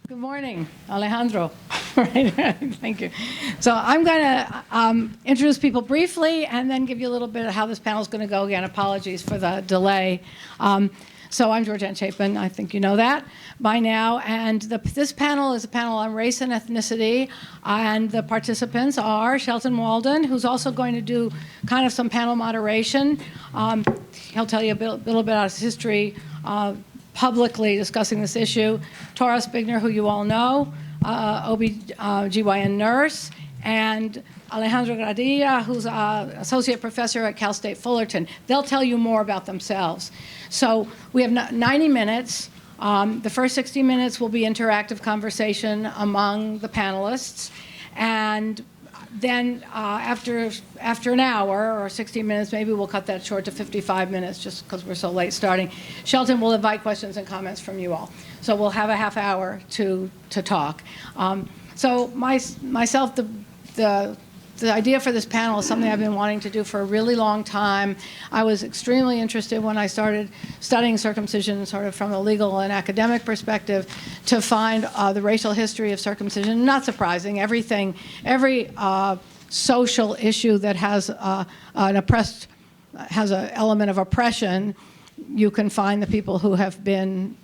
Good morning, Alejandro. Right, thank you. So I'm going to introduce people briefly and then give you a little bit of how this panel is going to go. Again, apologies for the delay. So I'm Georgette Chapin. I think you know that by now. And this panel is a panel on race and ethnicity. And the participants are Shelton Walden, who's also going to do kind of some panel moderation. He'll tell you a little bit about his history publicly discussing this issue. Tora Spigner, who you all know, OB-GYN nurse, and Alejandro Gradilla, who's an associate professor at Cal State Fullerton. They'll tell you more about themselves. So we have 90 minutes. The first 60 minutes will be interactive conversation among the panelists. And then after an hour or 60 minutes, maybe we'll cut that short to 55 minutes just because we're so late starting. Shelton will invite questions and comments from you all. So we'll have a half hour to talk. So myself, the idea for this panel is something I've been wanting to do for a really long time. I was extremely interested when I started studying circumcision sort of from a legal and academic perspective to find the racial history of circumcision. Not surprising, every social issue that has has an element of oppression, you can find the people who have been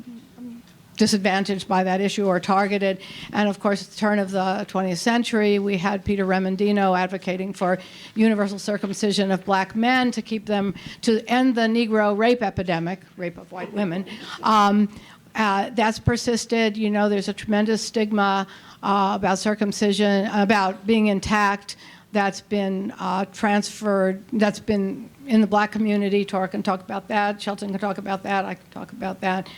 disadvantaged by that issue or targeted. And of course, at the turn of the 20th century, we had Peter Remendino advocating for universal circumcision of black men to end the Negro rape epidemic, rape of white women. That's persisted. You know, there's a tremendous stigma about circumcision, about being intact, that's been transferred, that's been in the black community. Tora can talk about that. Shelton can talk about that. I can talk about that.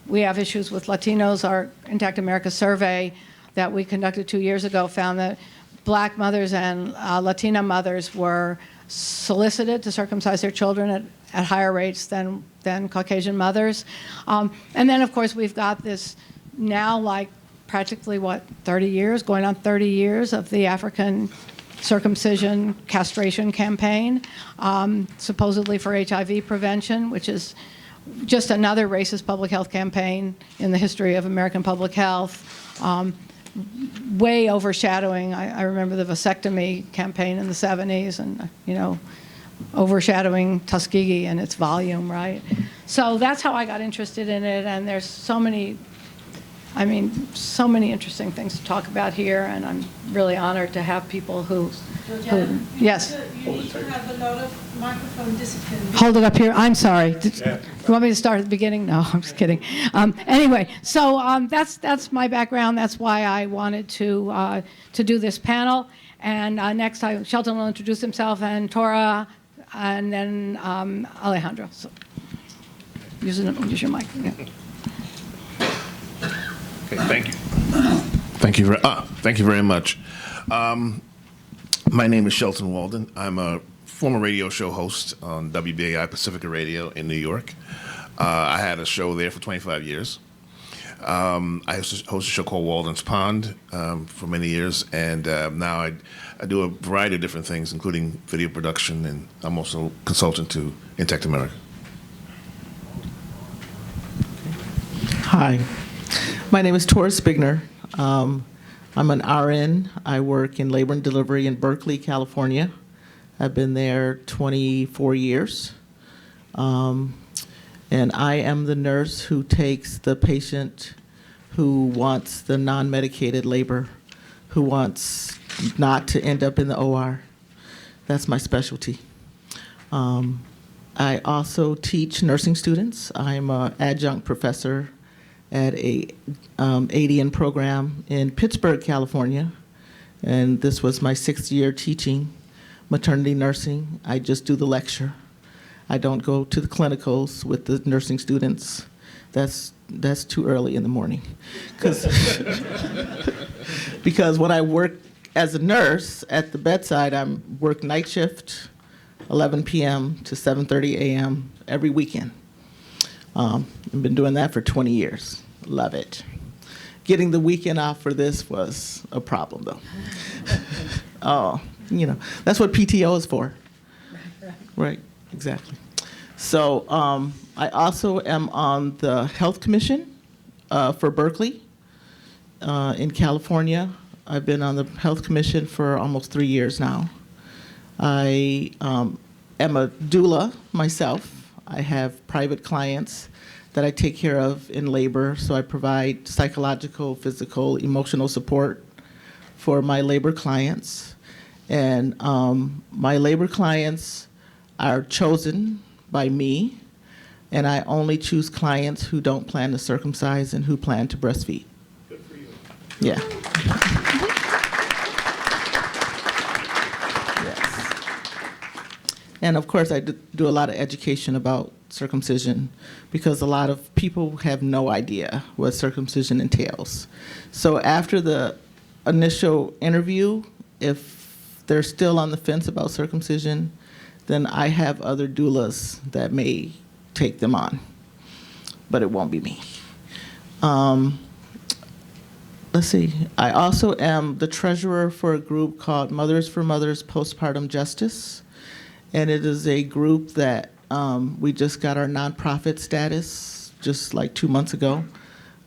We have issues with Latinos. Our Intact America survey that we conducted 2 years ago found that black mothers and Latina mothers were solicited to circumcise their children at higher rates than Caucasian mothers. And then, of course, we've got this now, like, practically, 30 years, going on 30 years of the African circumcision castration campaign, supposedly for HIV prevention, which is just another racist public health campaign in the history of American public health, way overshadowing. I remember the vasectomy campaign in the 70s and, overshadowing Tuskegee and its volume, right? So that's how I got interested in it, and there's so many interesting things to talk about here, and I'm really honored to have people who yes. You need to have a lot of microphone discipline. Hold it up here. I'm sorry. You want me to start at the beginning? No, I'm just kidding. Anyway, so that's my background. That's why I wanted to do this panel. And next, Shelton will introduce himself, and Tora, and then Alejandro. So use your mic. Yeah. Okay, thank you. Thank you very much. My name is Shelton Walden. I'm a former radio show host on WBAI Pacifica Radio in New York. I had a show there for 25 years. I hosted a show called Walden's Pond for many years, and now I do a variety of different things, including video production, and I'm also a consultant to Intact America. Hi. My name is Tora Spigner. I'm an RN. I work in labor and delivery in Berkeley, California. I've been there 24 years. And I am the nurse who takes the patient who wants the non-medicated labor, who wants not to end up in the OR. That's my specialty. I also teach nursing students. I'm an adjunct professor at a ADN program in Pittsburgh, California. And this was my 6th year teaching maternity nursing. I just do the lecture. I don't go to the clinicals with the nursing students. That's too early in the morning. Because when I work as a nurse at the bedside, I work night shift, 11 p.m. to 7:30 a.m. every weekend. I've been doing that for 20 years. Love it. Getting the weekend off for this was a problem, though. Oh, that's what PTO is for. Right, exactly. So I also am on the Health Commission for Berkeley. in California. I've been on the Health Commission for almost 3 years now. I am a doula myself. I have private clients that I take care of in labor, so I provide psychological, physical, emotional support for my labor clients. And my labor clients are chosen by me, and I only choose clients who don't plan to circumcise and who plan to breastfeed. Good for you. Yeah. Yes. And of course, I do a lot of education about circumcision because a lot of people have no idea what circumcision entails. So after the initial interview, if they're still on the fence about circumcision, then I have other doulas that may take them on, but it won't be me. Let's see. I also am the treasurer for a group called Mothers for Mothers Postpartum Justice, and it is a group that we just got our nonprofit status just like 2 months ago.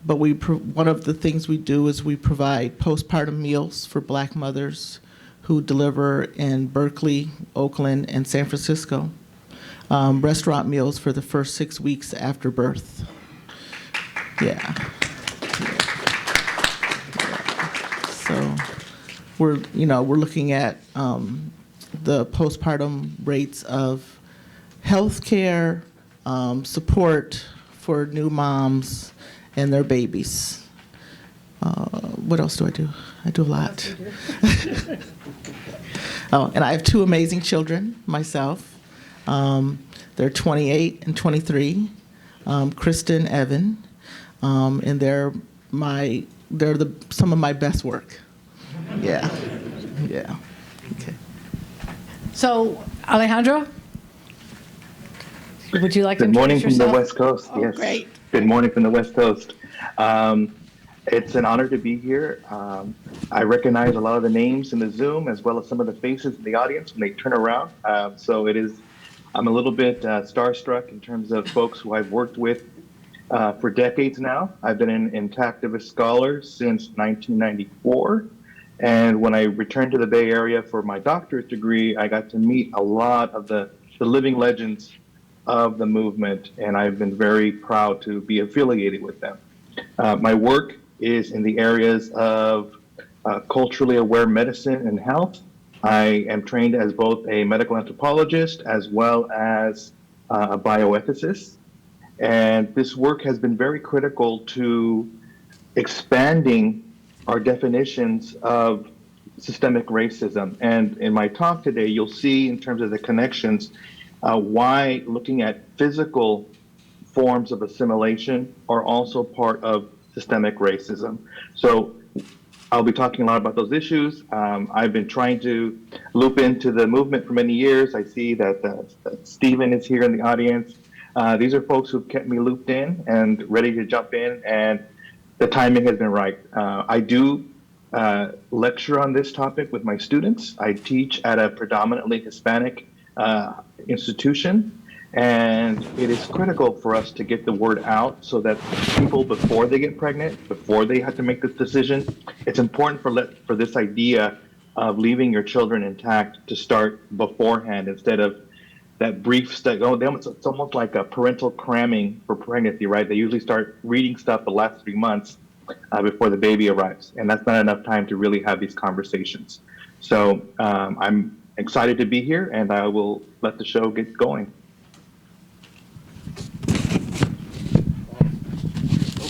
But one of the things we do is we provide postpartum meals for Black mothers who deliver in Berkeley, Oakland, and San Francisco. Restaurant meals for the first 6 weeks after birth. Yeah. So we're looking at the postpartum rates of health care, support for new moms and their babies. What else do I do? I do a lot. Oh, and I have 2 amazing children myself. They're 28 and 23, Kristen, Evan, and they're some of my best work. Yeah, yeah. Okay. So, Alejandro, would you like to Good morning introduce from yourself? the West Coast. Oh, Yes. great. Good morning from the West Coast. It's an honor to be here. I recognize a lot of the names in the Zoom as well as some of the faces in the audience when they turn around. I'm a little bit starstruck in terms of folks who I've worked with for decades now. I've been an Intactivist Scholar since 1994. And when I returned to the Bay Area for my doctorate degree, I got to meet a lot of the living legends of the movement, and I've been very proud to be affiliated with them. My work is in the areas of culturally aware medicine and health. I am trained as both a medical anthropologist as well as a bioethicist. And this work has been very critical to expanding our definitions of systemic racism. And in my talk today, you'll see in terms of the connections why looking at physical forms of assimilation are also part of systemic racism. So I'll be talking a lot about those issues. I've been trying to loop into the movement for many years. I see that Stephen is here in the audience. These are folks who've kept me looped in and ready to jump in, and the timing has been right. I do lecture on this topic with my students. I teach at a predominantly Hispanic institution, and it is critical for us to get the word out so that people, before they get pregnant, before they have to make this decision, it's important for this idea of leaving your children intact to start beforehand instead of that brief study. It's almost like a parental cramming for pregnancy, right? They usually start reading stuff the last 3 months before the baby arrives, and that's not enough time to really have these conversations. So I'm excited to be here, and I will let the show get going.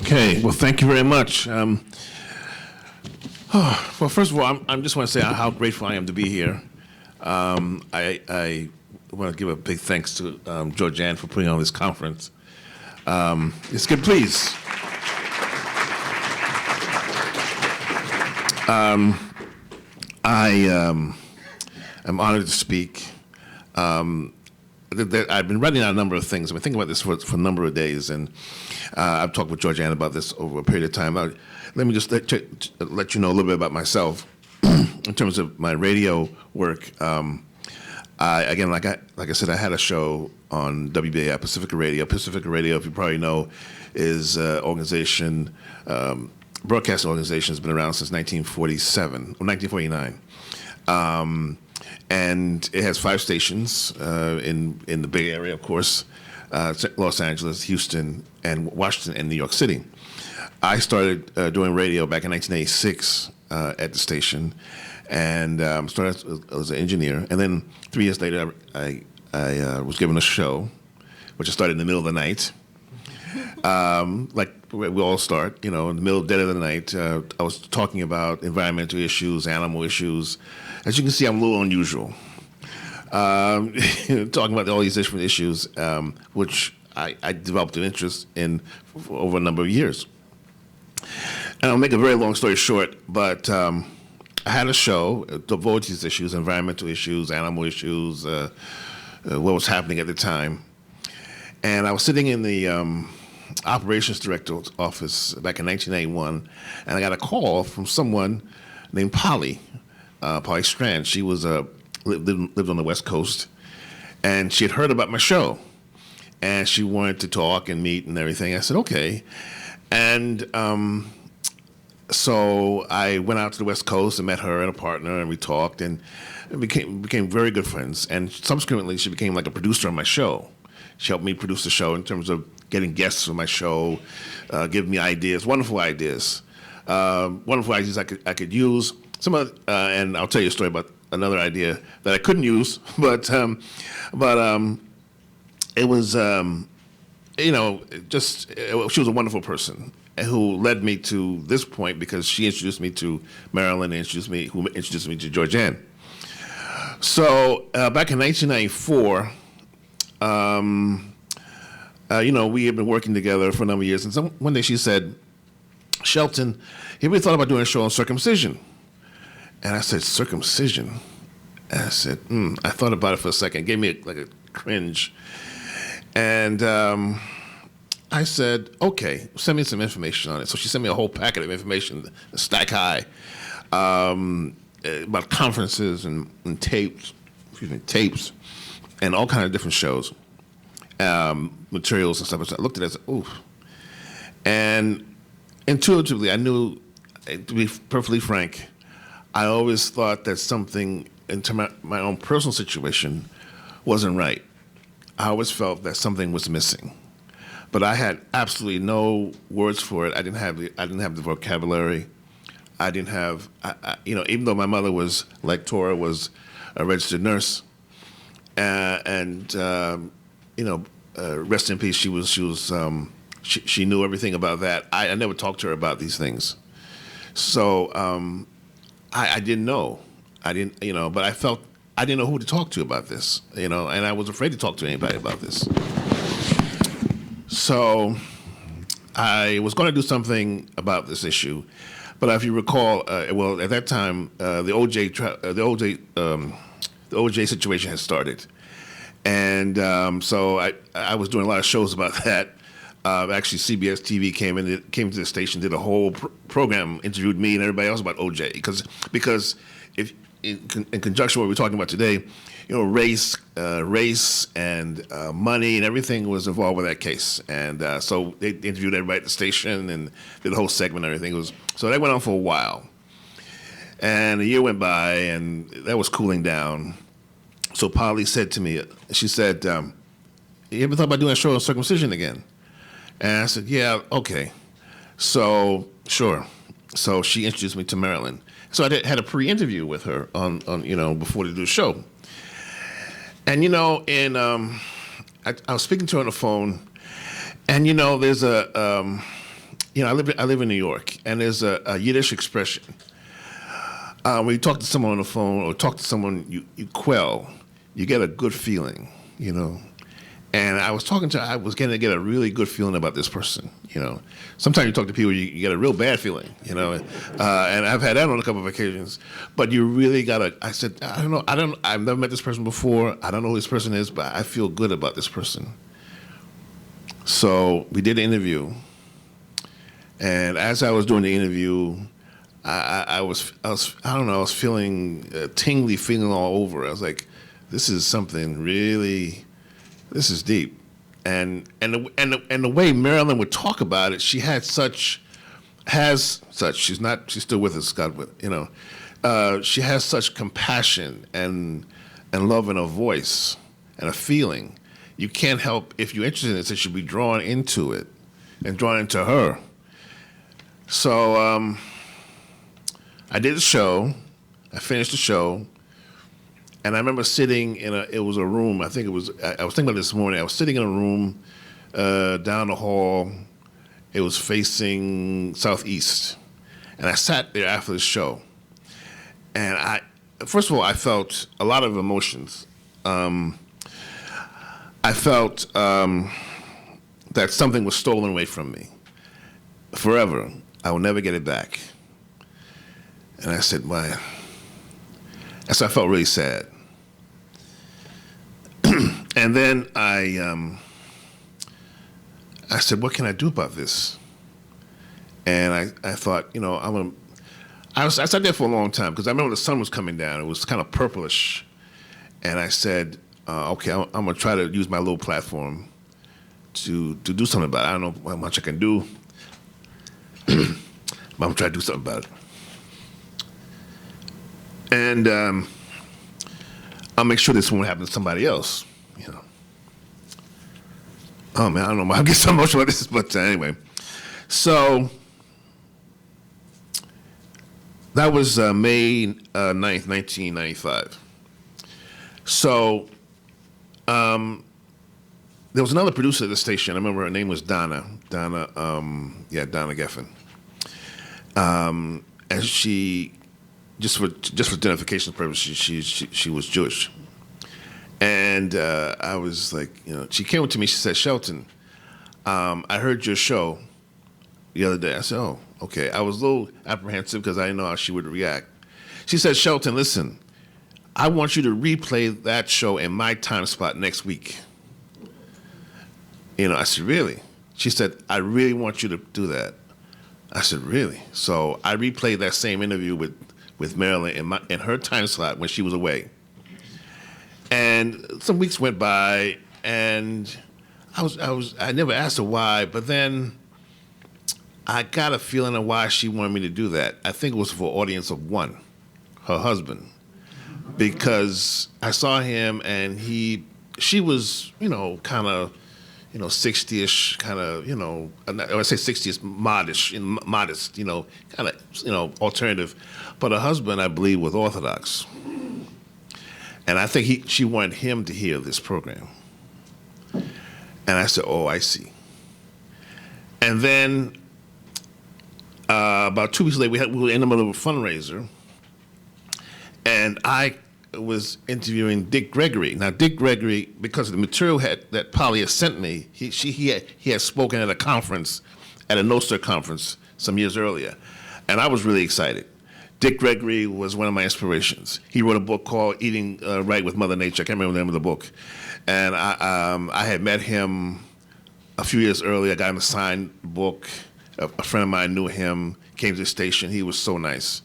Okay, well, thank you very much. Well, first of all, I just want to say how grateful I am to be here. I want to give a big thanks to Georgianne for putting on this conference. It's good, please. I'm honored to speak. I've been writing out a number of things. I've been thinking about this for a number of days, and I've talked with Georgianne about this over a period of time. Let me just let you know a little bit about myself in terms of my radio work. Again, like I said, I had a show on WBAI Pacifica Radio. Pacifica Radio, if you probably know, is an organization broadcasting organization has been around since 1947 or 1949. And it has 5 stations in the Bay Area, of course, Los Angeles, Houston, and Washington, and New York City. I started doing radio back in 1986 at the station, and started as an engineer. And then 3 years later, I was given a show, which I started in the middle of the night. Like we all start, in the middle, dead of the night. I was talking about environmental issues, animal issues. As you can see, I'm a little unusual. Talking about all these different issues, which I developed an interest in for over a number of years. And I'll make a very long story short, but I had a show devoted to these issues, environmental issues, animal issues, what was happening at the time. And I was sitting in the operations director's office back in 1991, and I got a call from someone named Polly Strand. She was lived on the West Coast, and she had heard about my show, and she wanted to talk and meet and everything. I said, okay. And so I went out to the West Coast and met her and a partner, and we talked and became very good friends. And subsequently, she became like a producer on my show. She helped me produce the show in terms of getting guests for my show, give me ideas, wonderful ideas I could use. Some of, and I'll tell you a story about another idea that I couldn't use, but it was, she was a wonderful person who led me to this point because she introduced me to Marilyn and who introduced me to Georgianne. So back in 1994, we had been working together for a number of years, and one day she said, "Shelton, have you ever thought about doing a show on circumcision?" And I said, "Circumcision?" And I said, I thought about it for a second. It gave me a cringe. And I said, okay, send me some information on it. So she sent me a whole packet of information, stack high, about conferences and tapes, and all kinds of different shows, materials and stuff. So I looked at it and said, oof. And intuitively, I knew, to be perfectly frank, I always thought that something into my own personal situation wasn't right. I always felt that something was missing, but I had absolutely no words for it. I didn't have the vocabulary. I didn't have, even though my mother was, like Tora, was a registered nurse, rest in peace. She knew everything about that. I never talked to her about these things, so I didn't know. But I felt I didn't know who to talk to about this, and I was afraid to talk to anybody about this. So I was going to do something about this issue, but if you recall, at that time, the OJ situation had started, and so I was doing a lot of shows about that. Actually, CBS TV came to the station, did a whole program, interviewed me and everybody else about OJ, because if in conjunction with what we're talking about today, race and money and everything was involved with that case, and so they interviewed everybody at the station and did a whole segment and everything. So that went on for a while, and a year went by, and that was cooling down. So Polly said to me, she said, "You ever thought about doing a show on circumcision again?" And I said, "Yeah, okay." So sure. So she introduced me to Marilyn. So I had a pre-interview with her on before they do the show. And I was speaking to her on the phone, and there's I live in New York, and there's a Yiddish expression. When you talk to someone on the phone or talk to someone you quell, you get a good feeling, And I was going to get a really good feeling about this person, Sometimes you talk to people, you get a real bad feeling, And I've had that on a couple of occasions. But you really I said, I don't know, I've never met this person before. I don't know who this person is, but I feel good about this person. So we did the interview. And as I was doing the interview, I was feeling a tingly feeling all over. I was like, this is something really. This is deep, and the way Marilyn would talk about it, she had such has such. She's not. She's still with us, God. She has such compassion and love in her voice and a feeling. You can't help, if you're interested in it, you should be drawn into it and drawn into her. So I did the show. I finished the show. And I remember sitting it was a room, I was thinking about this morning. I was sitting in a room down the hall. It was facing southeast. And I sat there after the show. And first of all, I felt a lot of emotions. I felt that something was stolen away from me forever. I will never get it back. And I said, so I felt really sad. And then I said, what can I do about this? And I thought, I sat there for a long time because I remember the sun was coming down. It was kind of purplish. And I said, okay, I'm going to try to use my little platform to do something about it. I don't know how much I can do, but I'm going to try to do something about it. And I'll make sure this won't happen to somebody else, Oh, man, I don't know why I get so emotional about this, but anyway. So that was May 9th, 1995. So there was another producer at the station. I remember her name was Donna Geffen. And she, just for identification purposes, she was Jewish. And I was like, she came up to me, she said, Shelton, I heard your show the other day. I said, oh, okay. I was a little apprehensive because I didn't know how she would react. She said, Shelton, listen, I want you to replay that show in my time spot next week. I said, really? She said, I really want you to do that. I said, really? So I replayed that same interview with Marilyn in her time slot when she was away. And some weeks went by, and I never asked her why, but then I got a feeling of why she wanted me to do that. I think it was for an audience of one, her husband, because I saw him and she was, kind of, 60-ish, kind of, when I say 60-ish, modest, kind of, alternative. But her husband, I believe, was Orthodox. And I think she wanted him to hear this program. And I said, oh, I see. And then about 2 weeks later, we were in the middle of a fundraiser, and I was interviewing Dick Gregory. Now, Dick Gregory, because of the material that Polly had sent me, he had spoken at a conference, at a NOSTER conference some years earlier, and I was really excited. Dick Gregory was one of my inspirations. He wrote a book called Eating Right with Mother Nature. I can't remember the name of the book. And I had met him a few years earlier. I got him a signed book. A friend of mine knew him, came to the station. He was so nice.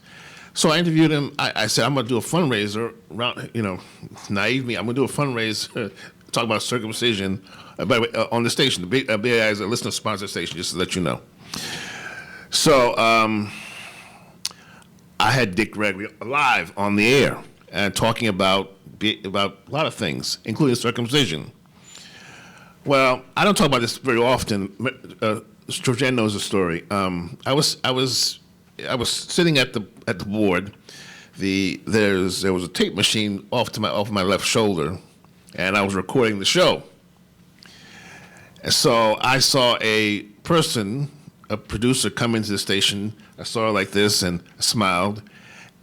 So I interviewed him. I said, I'm going to do a fundraiser around, naive me. I'm going to do a fundraiser, talk about circumcision, by the way, on the station. The BAI is a listener-sponsored station, just to let you know. So I had Dick Gregory live on the air and talking about a lot of things, including circumcision. Well, I don't talk about this very often. Georgianne knows the story. I was sitting at the board. There was a tape machine off my left shoulder, and I was recording the show. And so I saw a producer, come into the station. I saw her like this and I smiled,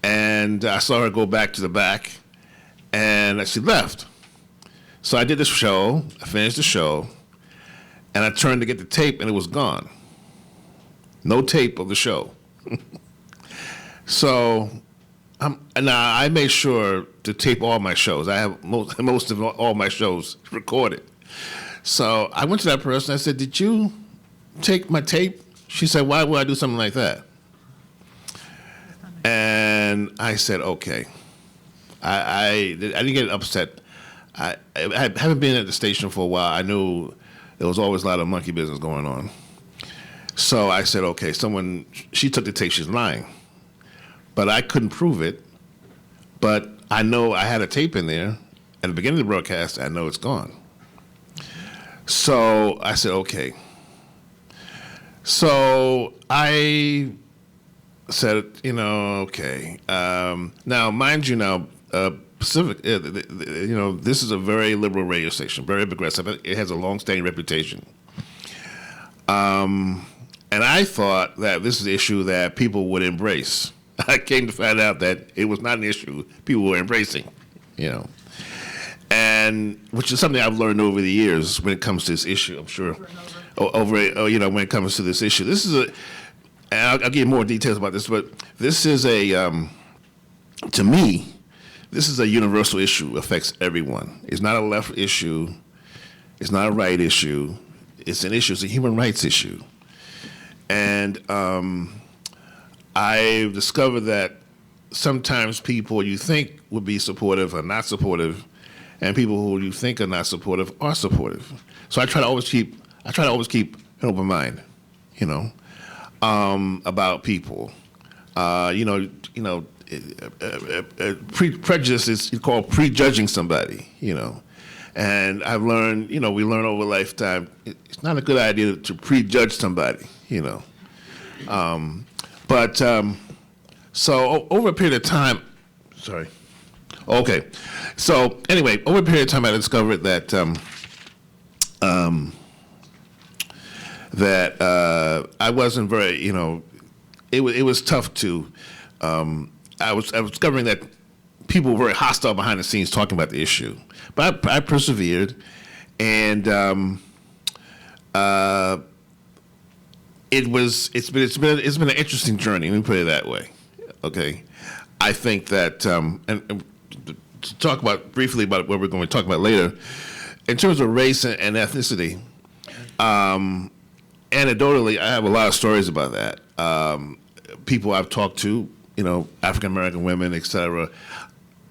and I saw her go back to the back, and she left. So I did the show. I finished the show, and I turned to get the tape, and it was gone. No tape of the show. So now I made sure to tape all my shows. I have most of all my shows recorded. So I went to that person. I said, "Did you take my tape?" She said, "Why would I do something like that?" And I said, "Okay." I didn't get upset. I haven't been at the station for a while. I knew there was always a lot of monkey business going on. So I said, okay, she took the tape, she's lying. But I couldn't prove it. But I know I had a tape in there. At the beginning of the broadcast, I know it's gone. So I said, okay. So I said, okay. Now, mind you, Pacific, this is a very liberal radio station, very progressive. It has a long-standing reputation. And I thought that this is an issue that people would embrace. I came to find out that it was not an issue people were embracing, and which is something I've learned over the years when it comes to this issue. I'm sure when it comes to this issue, this is and I'll give more details about this, but this is to me, this is a universal issue. Affects everyone. It's not a left issue. It's not a right issue. It's an issue. It's a human rights issue. And I've discovered that sometimes people you think would be supportive are not supportive, and people who you think are not supportive are supportive. So I try to always keep an open mind, about people. Prejudice is called prejudging somebody, And I've learned, we learn over a lifetime, it's not a good idea to prejudge somebody, So over a period of time, So anyway, over a period of time, I discovered that I wasn't very, it was tough to. I was discovering that people were very hostile behind the scenes talking about the issue, but I persevered, and it's been an interesting journey. Let me put it that way. Okay, I think that and to talk about briefly about what we're going to talk about later, in terms of race and ethnicity. Anecdotally, I have a lot of stories about that. People I've talked to, African American women, et cetera.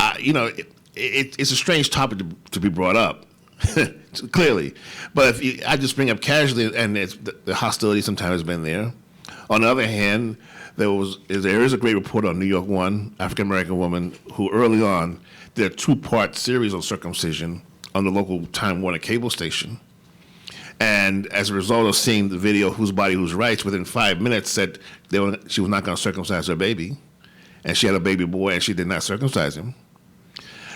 It's a strange topic to be brought up, clearly. But I just bring up casually, and the hostility sometimes has been there. On the other hand, there is a great report on New York One, African American woman, who early on did a 2-part series on circumcision on the local Time Warner cable station. And as a result of seeing the video, Whose Body, Whose Rights, within 5 minutes said she was not going to circumcise her baby. And she had a baby boy, and she did not circumcise him.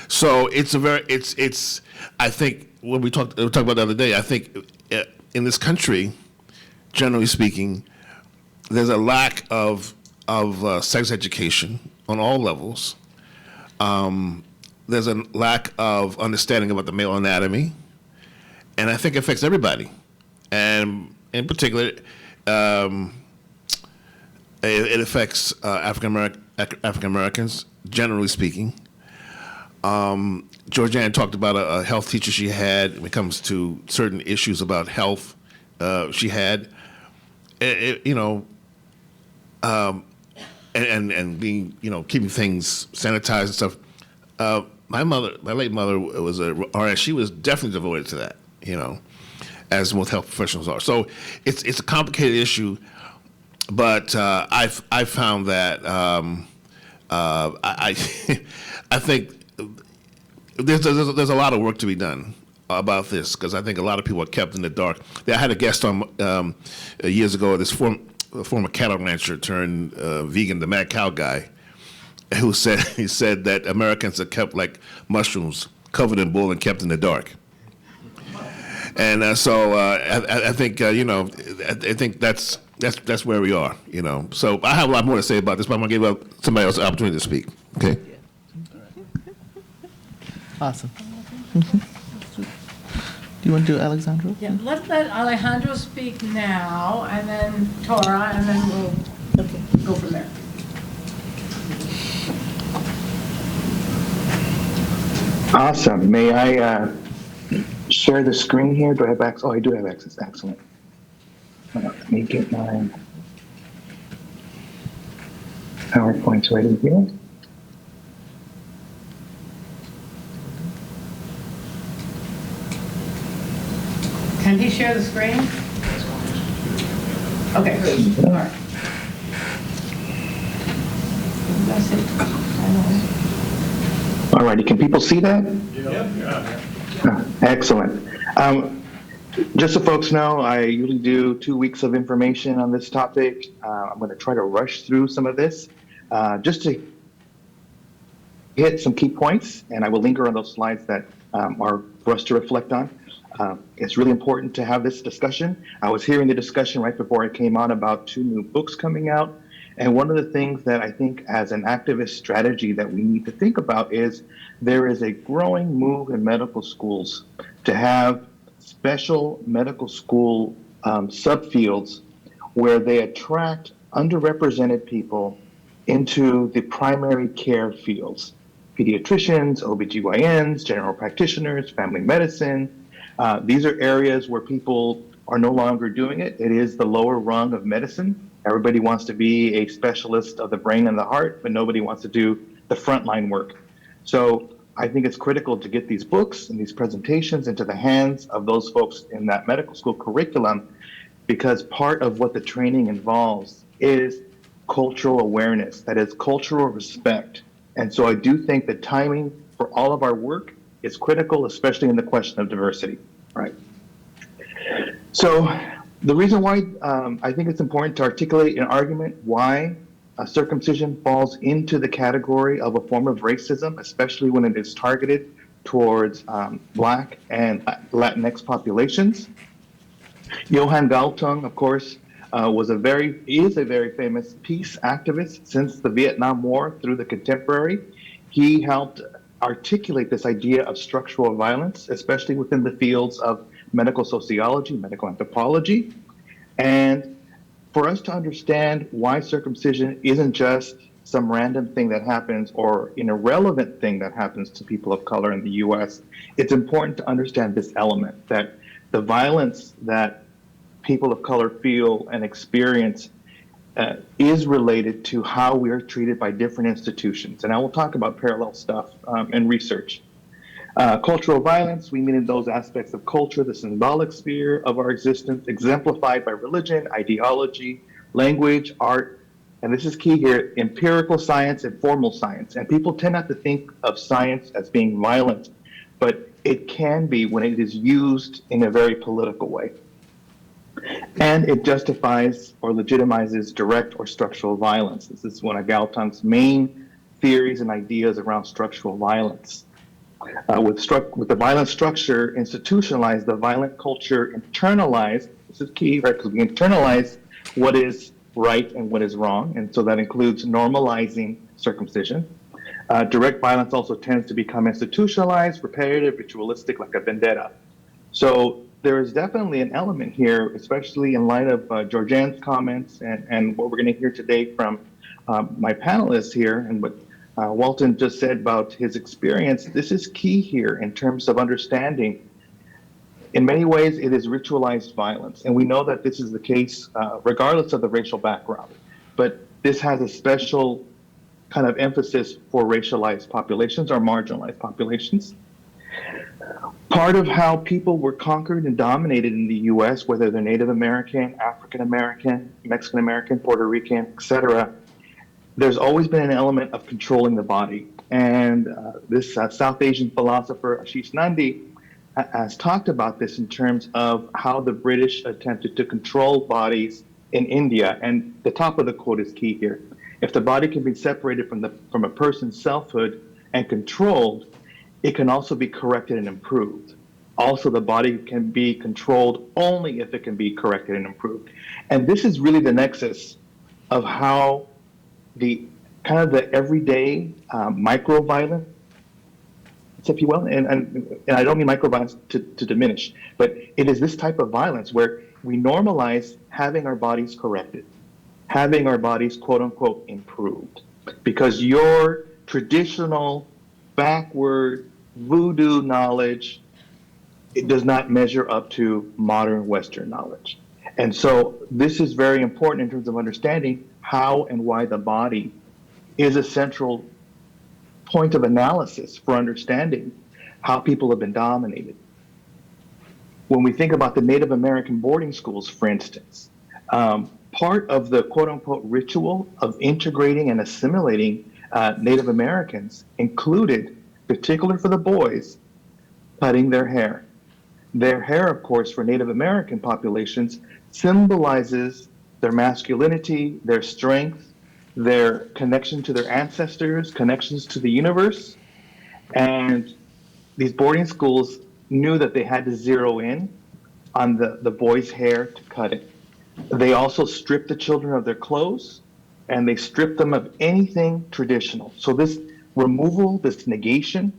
So I think, when we talked about the other day, I think in this country, generally speaking, there's a lack of sex education on all levels. There's a lack of understanding about the male anatomy. And I think it affects everybody, and in particular, it affects African Americans, generally speaking. Georgianne talked about a health teacher she had when it comes to certain issues about health. She had, and being, keeping things sanitized and stuff. My late mother was a RN. She was definitely devoted to that. As most health professionals are. So it's a complicated issue, but I've found that I think there's a lot of work to be done about this, because I think a lot of people are kept in the dark. I had a guest on years ago, this former cattle rancher turned vegan, the mad cow guy, who said that Americans are kept like mushrooms, covered in bull and kept in the dark. And so I think I think that's where we are. So I have a lot more to say about this, but I'm gonna give somebody else the opportunity to speak. Okay. Awesome. Do you want to do Alexandra? Yeah, let's let Alejandro speak now, and then Tora, and then we'll go from there. Awesome. May I share the screen here? Do I have access? Oh, I do have access. Excellent. Let me get my PowerPoints ready here. Can he share the screen? Okay, good. All right. That's it. I know. All righty, can people see that? Excellent. Just so folks know, I usually do 2 weeks of information on this topic. I'm going to try to rush through some of this just to hit some key points, and I will linger on those slides that are for us to reflect on. It's really important to have this discussion. I was hearing the discussion right before I came on about 2 new books coming out, and one of the things that I think as an activist strategy that we need to think about is there is a growing move in medical schools to have special medical school subfields where they attract underrepresented people into the primary care fields. Pediatricians, OBGYNs, general practitioners, family medicine. These are areas where people are no longer doing it. It is the lower rung of medicine. Everybody wants to be a specialist of the brain and the heart, but nobody wants to do the frontline work. So I think it's critical to get these books and these presentations into the hands of those folks in that medical school curriculum, because part of what the training involves is cultural awareness, that is cultural respect. And so I do think the timing for all of our work is critical, especially in the question of diversity, right? So the reason why I think it's important to articulate an argument why circumcision falls into the category of a form of racism, especially when it is targeted towards Black and Latinx populations. Johann Galtung, of course, is a very famous peace activist since the Vietnam War through the contemporary. He helped articulate this idea of structural violence, especially within the fields of medical sociology, medical anthropology. And for us to understand why circumcision isn't just some random thing that happens or an irrelevant thing that happens to people of color in the US, it's important to understand this element, that the violence that people of color feel and experience is related to how we are treated by different institutions. And I will talk about parallel stuff and research. Cultural violence, we mean in those aspects of culture, the symbolic sphere of our existence, exemplified by religion, ideology, language, art, and this is key here, empirical science and formal science. And people tend not to think of science as being violent, but it can be when it is used in a very political way. And it justifies or legitimizes direct or structural violence. This is one of Galtung's main theories and ideas around structural violence. With the violent structure institutionalized, the violent culture internalized, this is key, right? Because we internalize what is right and what is wrong. And so that includes normalizing circumcision. Direct violence also tends to become institutionalized, repetitive, ritualistic, like a vendetta. So there is definitely an element here, especially in light of Georgianne's comments and what we're going to hear today from my panelists here and what Walton just said about his experience. This is key here in terms of understanding. In many ways, it is ritualized violence. And we know that this is the case regardless of the racial background. But this has a special kind of emphasis for racialized populations or marginalized populations. Part of how people were conquered and dominated in the US, whether they're Native American, African American, Mexican American, Puerto Rican, etc., there's always been an element of controlling the body. And this South Asian philosopher, Ashish Nandi, has talked about this in terms of how the British attempted to control bodies in India. And the top of the quote is key here. If the body can be separated from a person's selfhood and controlled, it can also be corrected and improved. Also, the body can be controlled only if it can be corrected and improved. And this is really the nexus of how the kind of the everyday micro-violence, if you will, and I don't mean micro-violence to diminish, but it is this type of violence where we normalize having our bodies corrected, having our bodies, quote unquote, improved, because your traditional backward voodoo knowledge, it does not measure up to modern Western knowledge. And so this is very important in terms of understanding how and why the body is a central point of analysis for understanding how people have been dominated. When we think about the Native American boarding schools, for instance, part of the quote unquote ritual of integrating and assimilating Native Americans included, particularly for the boys, cutting their hair. Their hair, of course, for Native American populations symbolizes their masculinity, their strength, their connection to their ancestors, connections to the universe. And these boarding schools knew that they had to zero in on the boys' hair to cut it. They also stripped the children of their clothes and they stripped them of anything traditional. So this removal, this negation,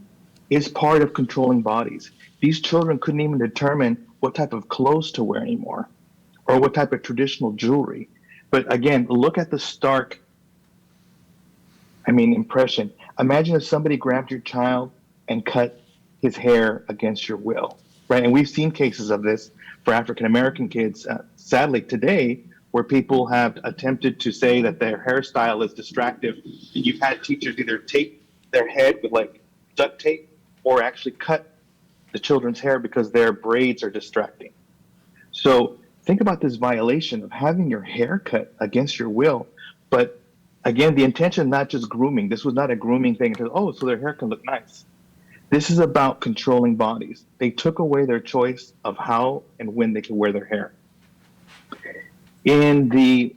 is part of controlling bodies. These children couldn't even determine what type of clothes to wear anymore or what type of traditional jewelry. But again, look at the stark, impression. Imagine if somebody grabbed your child and cut his hair against your will, right? And we've seen cases of this for African American kids, sadly today, where people have attempted to say that their hairstyle is distractive. You've had teachers either tape their head with like duct tape or actually cut the children's hair because their braids are distracting. So think about this violation of having your hair cut against your will. But again, the intention, not just grooming. This was not a grooming thing. Oh, so their hair can look nice. This is about controlling bodies. They took away their choice of how and when they could wear their hair. In the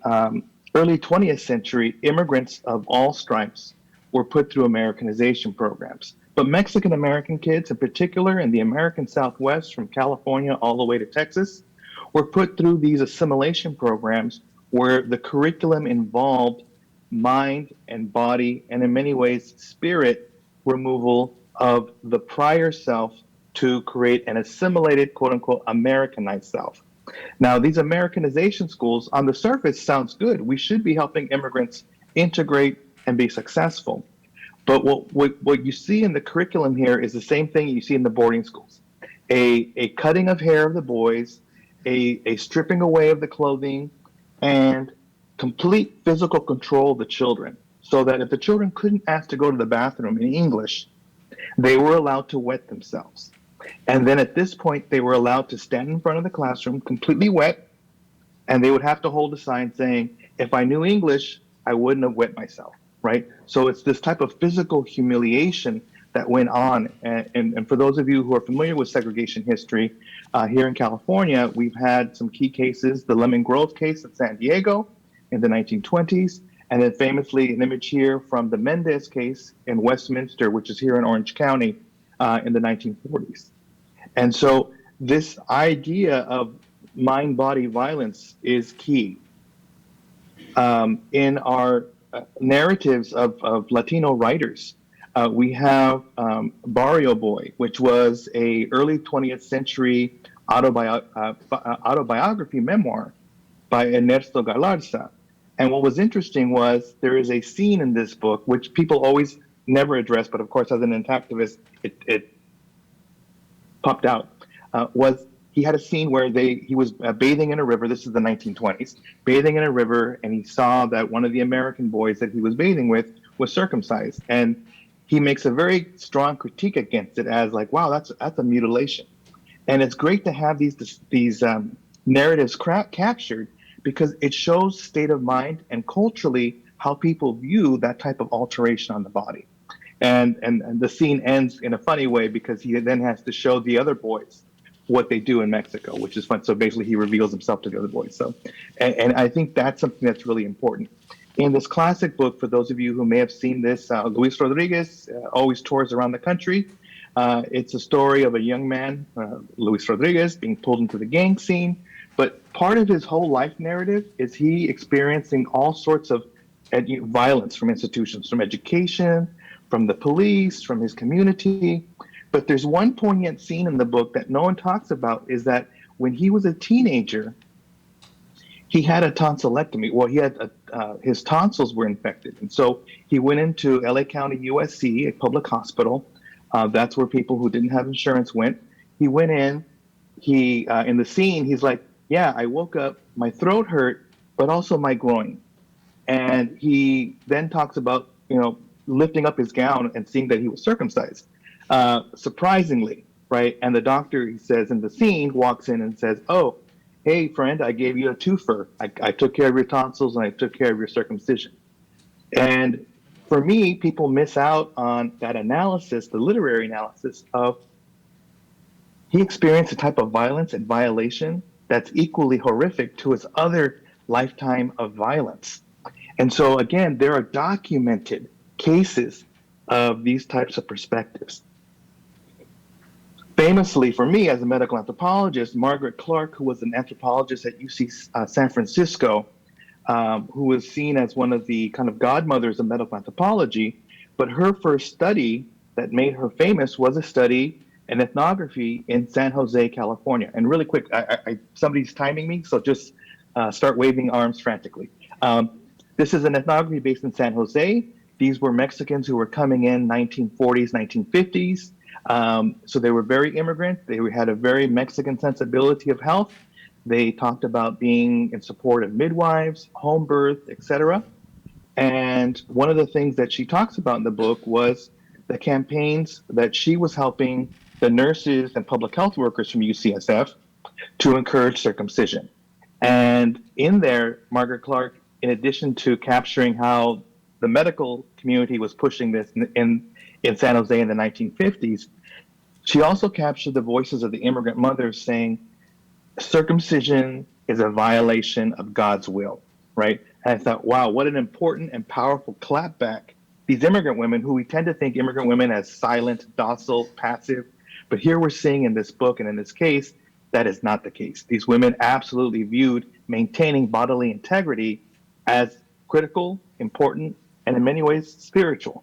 early 20th century, immigrants of all stripes were put through Americanization programs. But Mexican American kids, in particular in the American Southwest, from California all the way to Texas, were put through these assimilation programs where the curriculum involved mind and body, and in many ways, spirit removal of the prior self to create an assimilated, quote unquote, Americanized self. Now, these Americanization schools on the surface sounds good. We should be helping immigrants integrate and be successful. But what you see in the curriculum here is the same thing you see in the boarding schools. A cutting of hair of the boys, a stripping away of the clothing, and complete physical control of the children. So that if the children couldn't ask to go to the bathroom in English, they were allowed to wet themselves. And then at this point, they were allowed to stand in front of the classroom completely wet, and they would have to hold a sign saying, if I knew English, I wouldn't have wet myself, right? So it's this type of physical humiliation that went on. And for those of you who are familiar with segregation history, here in California, we've had some key cases, the Lemon Grove case in San Diego in the 1920s, and then famously an image here from the Mendez case in Westminster, which is here in Orange County, in the 1940s. And so this idea of mind-body violence is key. In our narratives of Latino writers, we have Barrio Boy, which was a early 20th century autobiography memoir by Ernesto Galarza. And what was interesting was there is a scene in this book, which people always never address, but of course, as an activist, it popped out, was he had a scene where he was bathing in a river. This is the 1920s, bathing in a river, and he saw that one of the American boys that he was bathing with was circumcised. And he makes a very strong critique against it as like, wow, that's a mutilation. And it's great to have these narratives captured because it shows state of mind and culturally how people view that type of alteration on the body. And the scene ends in a funny way because he then has to show the other boys what they do in Mexico, which is fun. So basically he reveals himself to the other boys. So, and I think that's something that's really important. In this classic book, for those of you who may have seen this, Luis Rodriguez always tours around the country. It's a story of a young man, Luis Rodriguez, being pulled into the gang scene. But part of his whole life narrative is he experiencing all sorts of violence from institutions, from education, from the police, from his community. But there's one poignant scene in the book that no one talks about, is that when he was a teenager, he had a tonsillectomy. Well, he had his tonsils were infected. And so he went into LA County USC, a public hospital. That's where people who didn't have insurance went. He went in, in the scene, he's like, yeah, I woke up, my throat hurt, but also my groin. And he then talks about, lifting up his gown and seeing that he was circumcised. Surprisingly, right? And the doctor, he says in the scene, walks in and says, oh, hey, friend, I gave you a twofer. I took care of your tonsils and I took care of your circumcision. And for me, people miss out on that analysis, the literary analysis of he experienced a type of violence and violation that's equally horrific to his other lifetime of violence. And so, again, there are documented cases of these types of perspectives. Famously, for me as a medical anthropologist, Margaret Clark, who was an anthropologist at UC San Francisco, who was seen as one of the kind of godmothers of medical anthropology, but her first study that made her famous was a study in ethnography in San Jose, California. And really quick, somebody's timing me, so just start waving arms frantically. This is an ethnography based in San Jose. These were Mexicans who were coming in 1940s, 1950s. So they were very immigrant. They had a very Mexican sensibility of health. They talked about being in support of midwives, home birth, etc. And one of the things that she talks about in the book was the campaigns that she was helping the nurses and public health workers from UCSF to encourage circumcision. And in there, Margaret Clark, in addition to capturing how the medical community was pushing this in San Jose in the 1950s, she also captured the voices of the immigrant mothers saying, circumcision is a violation of God's will, right? And I thought, wow, what an important and powerful clapback. These immigrant women, who we tend to think immigrant women as silent, docile, passive, but here we're seeing in this book and in this case, that is not the case. These women absolutely viewed maintaining bodily integrity as critical, important, and in many ways spiritual.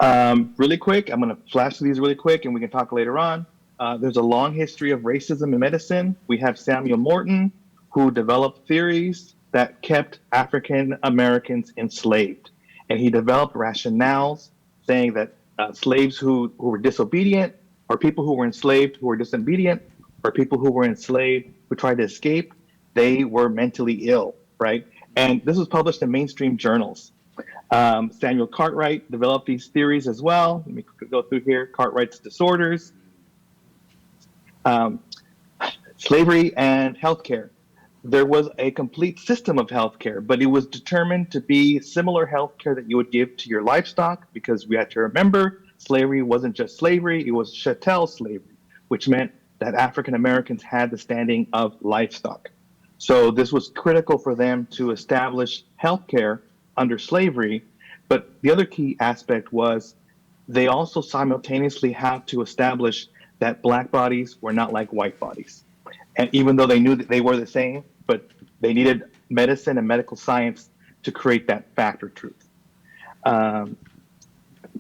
Really quick, I'm going to flash through these really quick and we can talk later on. There's a long history of racism in medicine. We have Samuel Morton, who developed theories that kept African Americans enslaved. And he developed rationales saying that slaves who were disobedient, or people who were enslaved who were disobedient, or people who were enslaved who tried to escape, they were mentally ill, right? And this was published in mainstream journals. Samuel Cartwright developed these theories as well. Let me go through here. Cartwright's disorders, slavery and healthcare. There was a complete system of healthcare, but it was determined to be similar healthcare that you would give to your livestock, because we had to remember slavery wasn't just slavery, it was chattel slavery, which meant that African Americans had the standing of livestock. So this was critical for them to establish healthcare under slavery. But the other key aspect was they also simultaneously had to establish that black bodies were not like white bodies. And even though they knew that they were the same, but they needed medicine and medical science to create that fact or truth.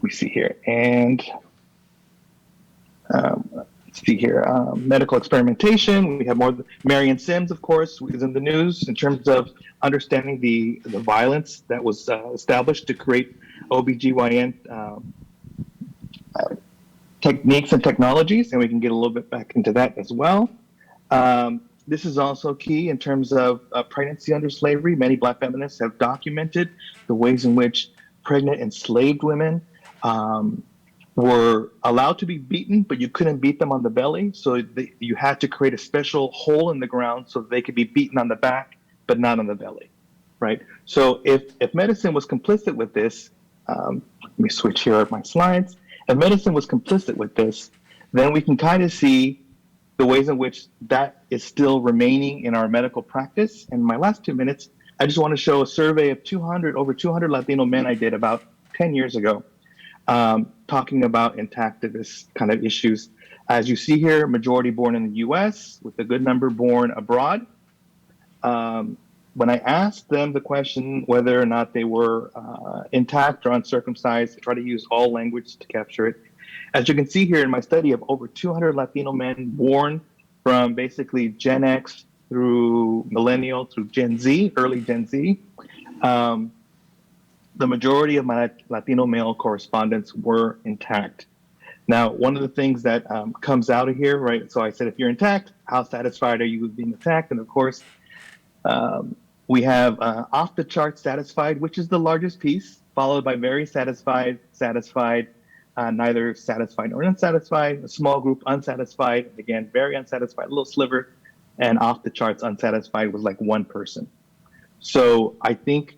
We see here, and let's see here, medical experimentation. We have more. Marion Sims, of course, is in the news in terms of understanding the violence that was established to create OBGYN techniques and technologies, and we can get a little bit back into that as well. This is also key in terms of pregnancy under slavery. Many Black feminists have documented the ways in which pregnant enslaved women were allowed to be beaten, but you couldn't beat them on the belly. So you had to create a special hole in the ground so they could be beaten on the back, but not on the belly, right? So if medicine was complicit with this, let me switch here up my slides. If medicine was complicit with this, then we can kind of see the ways in which that is still remaining in our medical practice. And in my last 2 minutes, I just want to show a survey of over 200 Latino men I did about 10 years ago, talking about intactivist kind of issues. As you see here, majority born in the US with a good number born abroad. When I asked them the question whether or not they were intact or uncircumcised, I try to use all language to capture it. As you can see here in my study of over 200 Latino men born from basically Gen X through millennial through Gen Z, early Gen Z, the majority of my Latino male correspondents were intact. Now, one of the things that comes out of here, right? So I said, if you're intact, how satisfied are you with being attacked? And of course, we have off the chart satisfied, which is the largest piece, followed by very satisfied, satisfied, neither satisfied nor unsatisfied, a small group unsatisfied, again, very unsatisfied, a little sliver and off the charts unsatisfied was like one person. So I think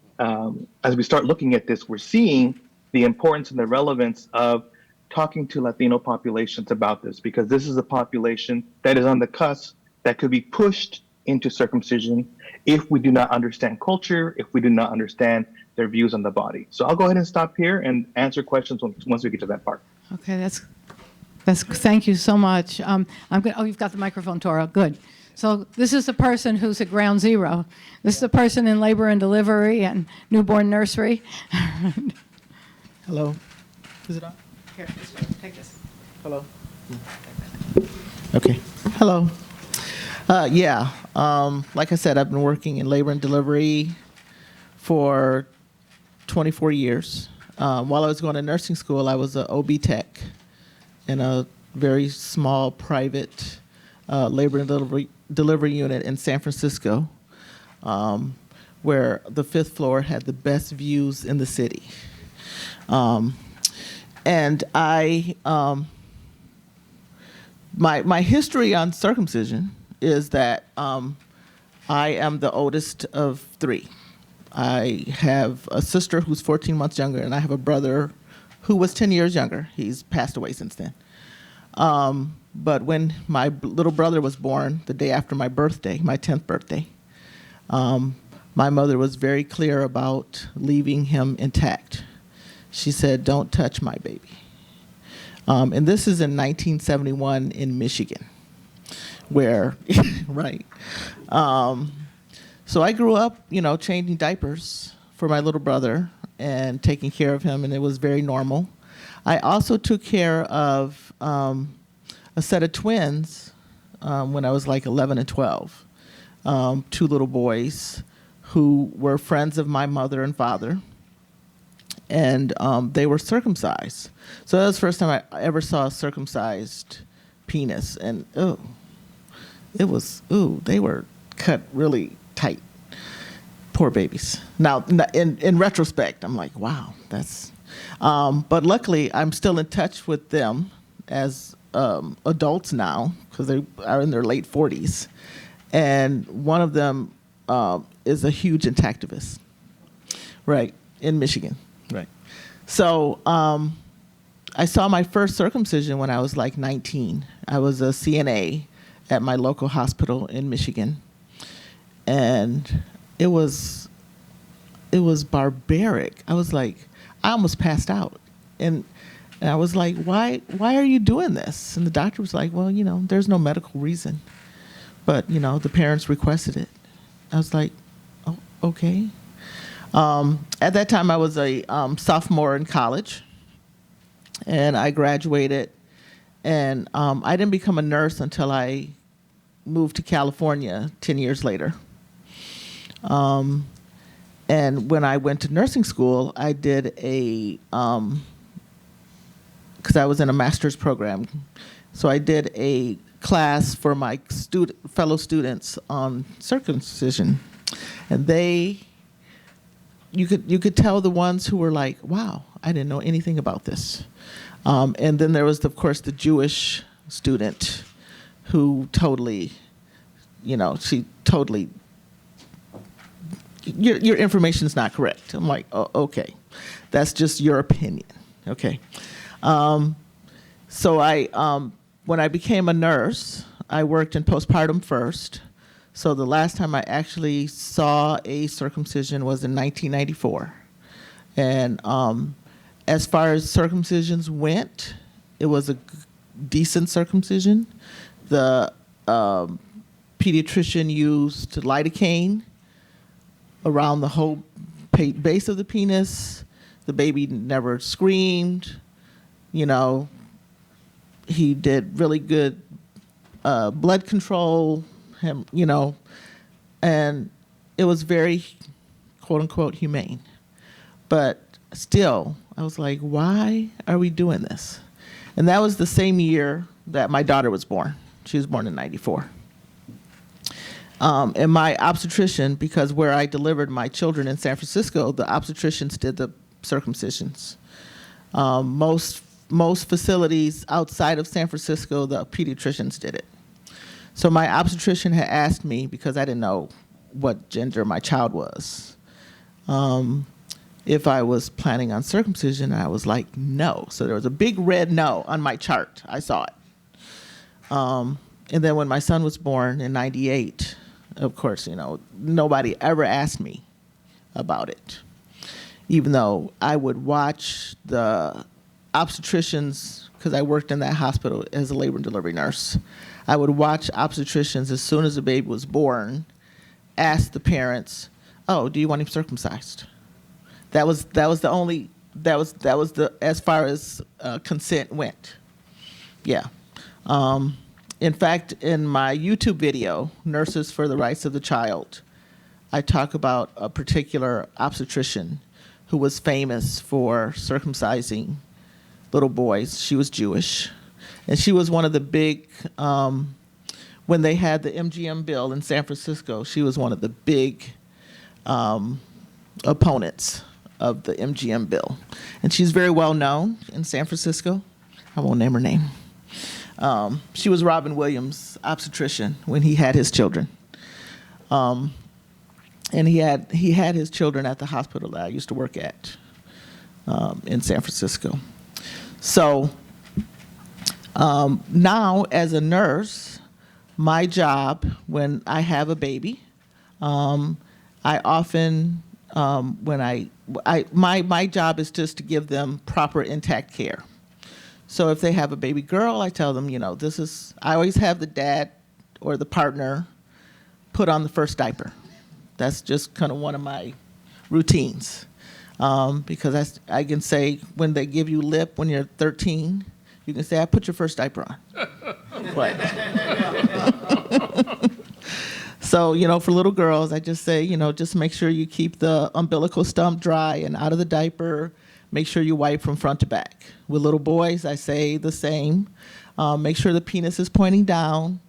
as we start looking at this, we're seeing the importance and the relevance of talking to Latino populations about this, because this is a population that is on the cusp that could be pushed into circumcision if we do not understand culture, if we do not understand their views on the body. So I'll go ahead and stop here and answer questions once we get to that part. Okay, that's thank you so much. Oh, you've got the microphone, Tora. Good. So this is the person who's at ground zero. This is the person in labor and delivery and newborn nursery. Hello. Is it on? Here, take this. Hello. Okay. Hello. Like I said, I've been working in labor and delivery for 24 years. While I was going to nursing school, I was an OB tech in a very small private labor and delivery unit in San Francisco, where the 5th floor had the best views in the city. And my history on circumcision is that I am the oldest of 3. I have a sister who's 14 months younger, and I have a brother who was 10 years younger. He's passed away since then. But when my little brother was born, the day after my birthday, my 10th birthday, my mother was very clear about leaving him intact. She said, "Don't touch my baby." And this is in 1971 in Michigan, where, right. So I grew up, changing diapers for my little brother and taking care of him, and it was very normal. I also took care of a set of twins when I was like 11 and 12, 2 little boys who were friends of my mother and father, and they were circumcised. So that was the first time I ever saw a circumcised penis, and they were cut really tight. Poor babies. Now, in retrospect, I'm like, wow, that's. But luckily, I'm still in touch with them as adults now, because they are in their late 40s, and one of them is a huge intactivist, right, in Michigan, right. So I saw my first circumcision when I was like 19. I was a CNA at my local hospital in Michigan, and it was barbaric. I was like, I almost passed out, and I was like, why are you doing this? And the doctor was like, well, there's no medical reason, but the parents requested it. I was like, oh, okay. At that time, I was a sophomore in college, and I graduated, and I didn't become a nurse until I moved to California 10 years later. And when I went to nursing school, I did because I was in a master's program, so I did a class for my fellow students on circumcision, and you could tell the ones who were like, wow, I didn't know anything about this. And then there was, of course, the Jewish student who totally, she totally, your information is not correct. I'm like, oh, okay, that's just your opinion, okay. So when I became a nurse, I worked in postpartum first. So the last time I actually saw a circumcision was in 1994. And as far as circumcisions went, it was a decent circumcision. The pediatrician used lidocaine around the whole base of the penis. The baby never screamed. He did really good blood control, and it was very, quote unquote, humane. But still, I was like, why are we doing this? And that was the same year that my daughter was born. She was born in 94. And my obstetrician, because where I delivered my children in San Francisco, the obstetricians did the circumcisions. Most facilities outside of San Francisco, the pediatricians did it. So my obstetrician had asked me, because I didn't know what gender my child was, if I was planning on circumcision. I was like, no. So there was a big red no on my chart. I saw it. And then when my son was born in '98, of course, nobody ever asked me about it, even though I would watch the obstetricians, because I worked in that hospital as a labor and delivery nurse. I would watch obstetricians as soon as the baby was born, ask the parents, "Oh, do you want him circumcised?" That was as far as consent went. Yeah. In fact, in my YouTube video, Nurses for the Rights of the Child, I talk about a particular obstetrician who was famous for circumcising little boys. She was Jewish. And she was one of the big, when they had the MGM bill in San Francisco, she was one of the big opponents of the MGM bill. And she's very well known in San Francisco. I won't name her name. She was Robin Williams' obstetrician when he had his children. And he had his children at the hospital that I used to work at in San Francisco. So now as a nurse, my job when I have a baby, I often, my job is just to give them proper intact care. So if they have a baby girl, I tell them, I always have the dad or the partner put on the first diaper. That's just kind of one of my routines. Because I can say when they give you lip when you're 13, you can say, I put your first diaper on. But so, for little girls, I just say, just make sure you keep the umbilical stump dry and out of the diaper. Make sure you wipe from front to back. With little boys, I say the same. Make sure the penis is pointing down.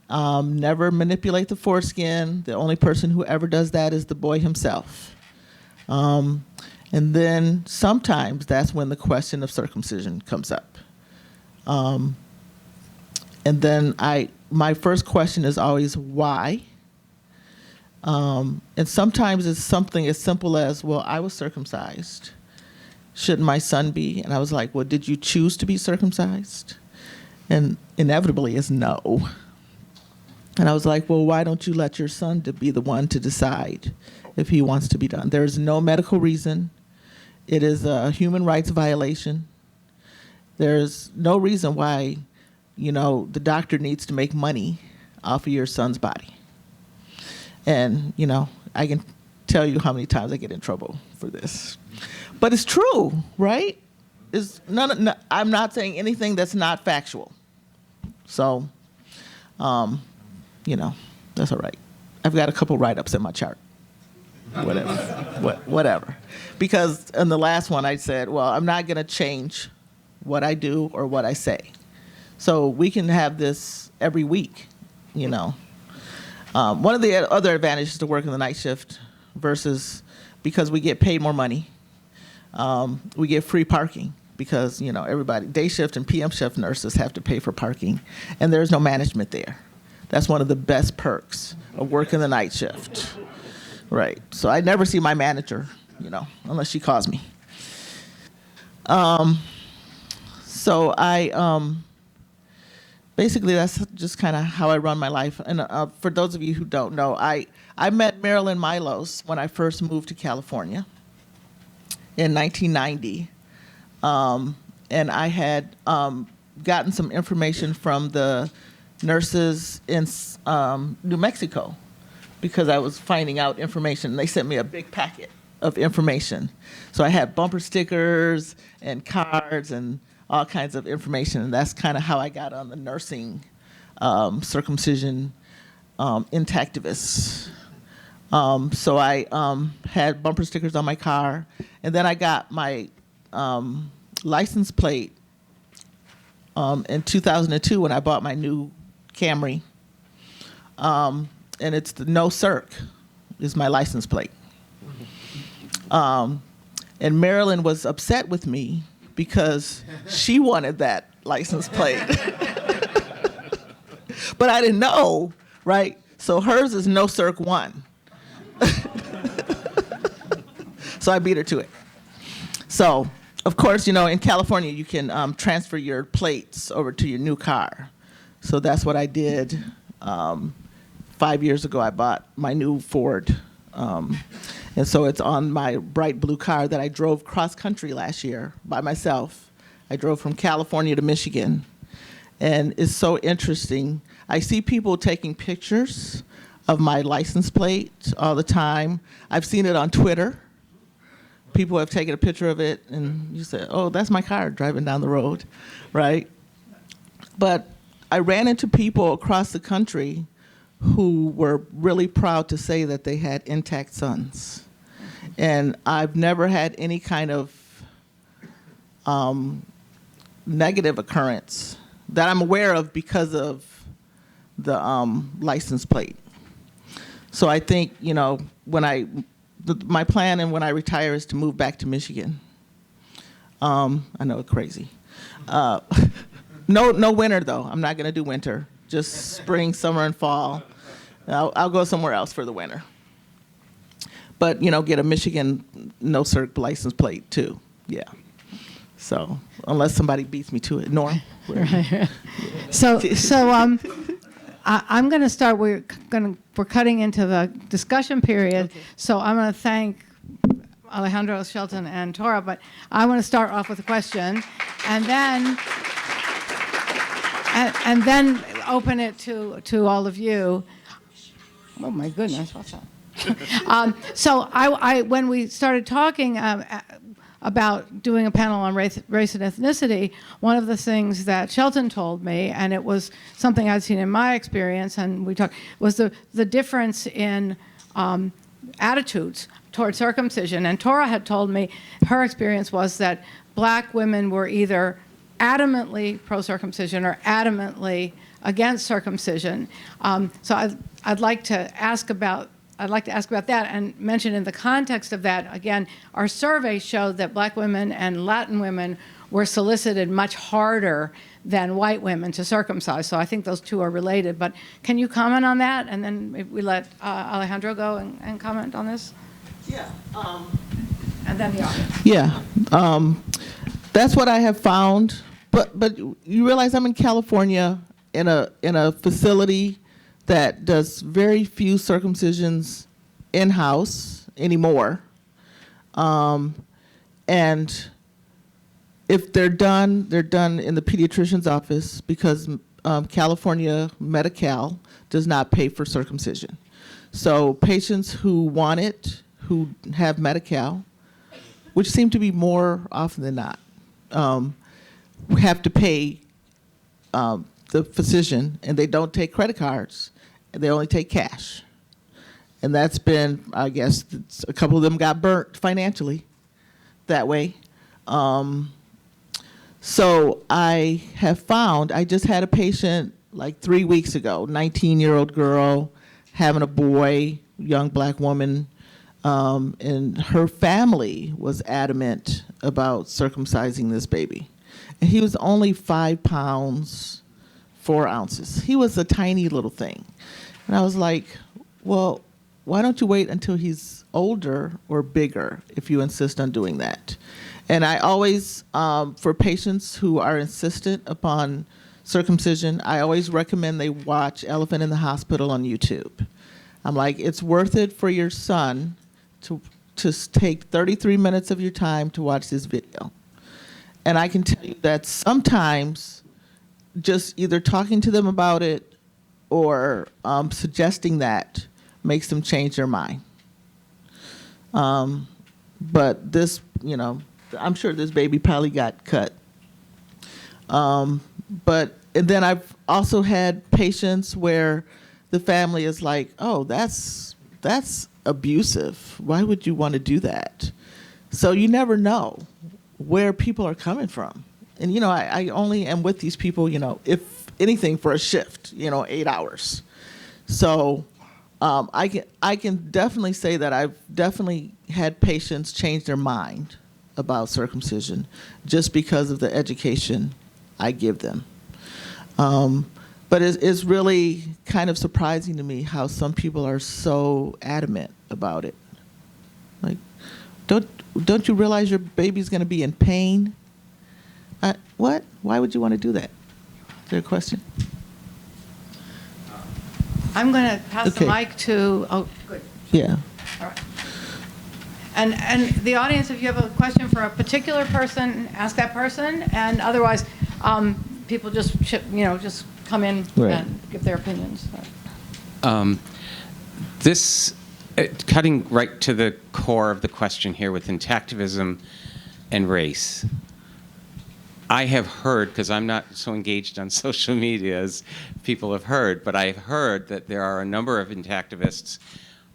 Never manipulate the foreskin. The only person who ever does that is the boy himself. And then sometimes that's when the question of circumcision comes up. And then my first question is always why. And sometimes it's something as simple as, well, I was circumcised. Shouldn't my son be? And I was like, well, did you choose to be circumcised? And inevitably it's no. And I was like, well, why don't you let your son to be the one to decide if he wants to be done? There is no medical reason. It is a human rights violation. There's no reason why, the doctor needs to make money off of your son's body. And, I can tell you how many times I get in trouble for this. But it's true, right? I'm not saying anything that's not factual. So, that's all right. I've got a couple write-ups in my chart. Whatever. Because in the last one I said, well, I'm not going to change what I do or what I say. So we can have this every week, One of the other advantages to working the night shift versus because we get paid more money, we get free parking because, everybody, day shift and PM shift nurses have to pay for parking, and there's no management there. That's one of the best perks of working the night shift. Right. So I never see my manager, unless she calls me. So basically that's just kind of how I run my life. And for those of you who don't know, I met Marilyn Milos when I first moved to California in 1990. And I had gotten some information from the nurses in New Mexico because I was finding out information. They sent me a big packet of information. So I had bumper stickers and cards and all kinds of information. And that's kind of how I got on the nursing circumcision intactivists. So I had bumper stickers on my car. And then I got my license plate in 2002 when I bought my new Camry. And it's the no circ is my license plate. And Marilyn was upset with me because she wanted that license plate. but I didn't know, right? So hers is no circ 1. So I beat her to it. So, of course, in California, you can transfer your plates over to your new car. So that's what I did. 5 years ago, I bought my new Ford. And so it's on my bright blue car that I drove cross country last year by myself. I drove from California to Michigan. And it's so interesting. I see people taking pictures of my license plate all the time. I've seen it on Twitter. People have taken a picture of it, and you say, oh, that's my car driving down the road, right? But I ran into people across the country who were really proud to say that they had intact sons. And I've never had any kind of negative occurrence that I'm aware of because of the license plate. So I think, my plan and when I retire is to move back to Michigan. I know it's crazy. No winter though. I'm not gonna do winter. Just spring, summer, and fall. I'll go somewhere else for the winter. But get a Michigan no circ license plate too. Yeah. So unless somebody beats me to it, Norm. Right. So I'm going to start. We're cutting into the discussion period. Okay. So I'm going to thank Alejandro, Shelton, and Tora. But I want to start off with a question, and then open it to all of you. Oh my goodness, what's that? So when we started talking about doing a panel on race and ethnicity, one of the things that Shelton told me, and it was something I'd seen in my experience, and we talked, was the difference in attitudes toward circumcision. And Tora had told me her experience was that black women were either adamantly pro-circumcision or adamantly against circumcision. So I'd like to ask about that and mention in the context of that, again, our survey showed that black women and Latin women were solicited much harder than white women to circumcise. So I think those two are related. But can you comment on that? And then we let Alejandro go and comment on this? Yeah. And then the audience. Yeah. That's what I have found. But you realize I'm in California in a facility that does very few circumcisions in-house anymore. And if they're done in the pediatrician's office because California Medi-Cal does not pay for circumcision. So patients who want it, who have Medi-Cal, which seem to be more often than not, have to pay the physician, and they don't take credit cards. They only take cash. And that's been, I guess, a couple of them got burnt financially that way. So I have found, I just had a patient like 3 weeks ago, 19-year-old girl having a boy, young black woman, and her family was adamant about circumcising this baby. And he was only 5 pounds, 4 ounces. He was a tiny little thing. And I was like, well, why don't you wait until he's older or bigger if you insist on doing that? And I always, for patients who are insistent upon circumcision, I always recommend they watch Elephant in the Hospital on YouTube. I'm like, it's worth it for your son to take 33 minutes of your time to watch this video. And I can tell you that sometimes just either talking to them about it or suggesting that makes them change their mind. But this, I'm sure this baby probably got cut. And then I've also had patients where the family is like, oh, that's abusive. Why would you want to do that? So you never know where people are coming from. And, I only am with these people, if anything, for a shift, 8 hours. So I can definitely say that I've definitely had patients change their mind about circumcision just because of the education I give them. But it's really kind of surprising to me how some people are so adamant about it. Like, don't you realize your baby's going to be in pain? What? Why would you want to do that? Is there a question? I'm going to pass the Okay. mic to, oh, good. Yeah. All right. And the audience, if you have a question for a particular person, ask that person, and otherwise, people just just come in Right. and give their opinions. This, cutting right to the core of the question here with intactivism and race, I have heard, because I'm not so engaged on social media as people have heard, but I've heard that there are a number of intactivists,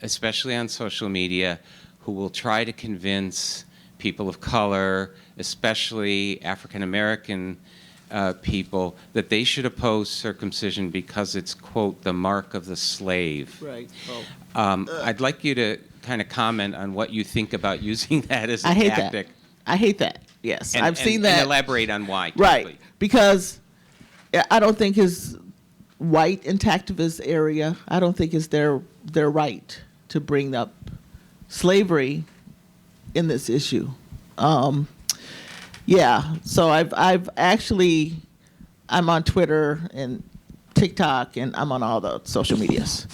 especially on social media, who will try to convince people of color, especially African American people, that they should oppose circumcision because it's, quote, the mark of the slave. Right. I'd like you to kind of comment on what you think about using that as a I hate tactic. that. I hate that. Yes, And, I've seen and that. elaborate on why. Right, quickly. because I don't think his white intactivist area, I don't think it's their right to bring up slavery in this issue. Yeah, so I've actually, I'm on Twitter and TikTok, and I'm on all the social medias.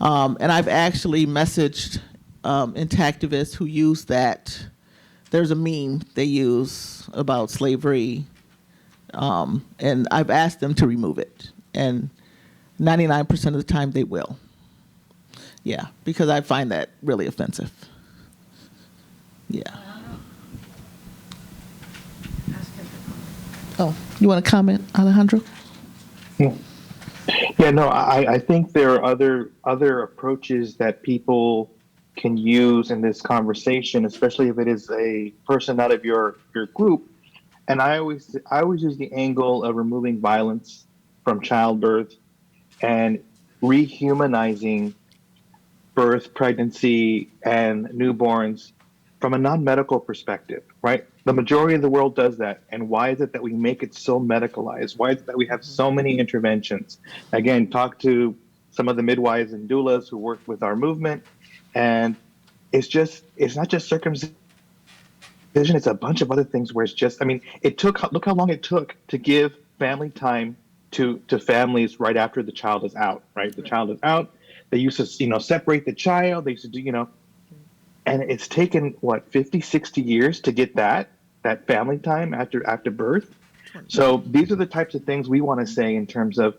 And I've actually messaged intactivists who use that. There's a meme they use about slavery, and I've asked them to remove it. And 99% of the time they will. Yeah, because I find that really offensive. Yeah. Oh, you want to comment, Alejandro? Yeah, no, I think there are other approaches that people can use in this conversation, especially if it is a person out of your group. And I always use the angle of removing violence from childbirth and rehumanizing birth, pregnancy, and newborns from a non-medical perspective, right? The majority of the world does that. And why is it that we make it so medicalized? Why is it that we have so many interventions? Again, talk to some of the midwives and doulas who work with our movement. And it's not just circumcision, it's a bunch of other things where it's just, I mean, look how long it took to give family time to families right after the child is out, right? The child is out. They used to, separate the child. They used to do, and it's taken, 50, 60 years to get that family time after birth. So these are the types of things we want to say in terms of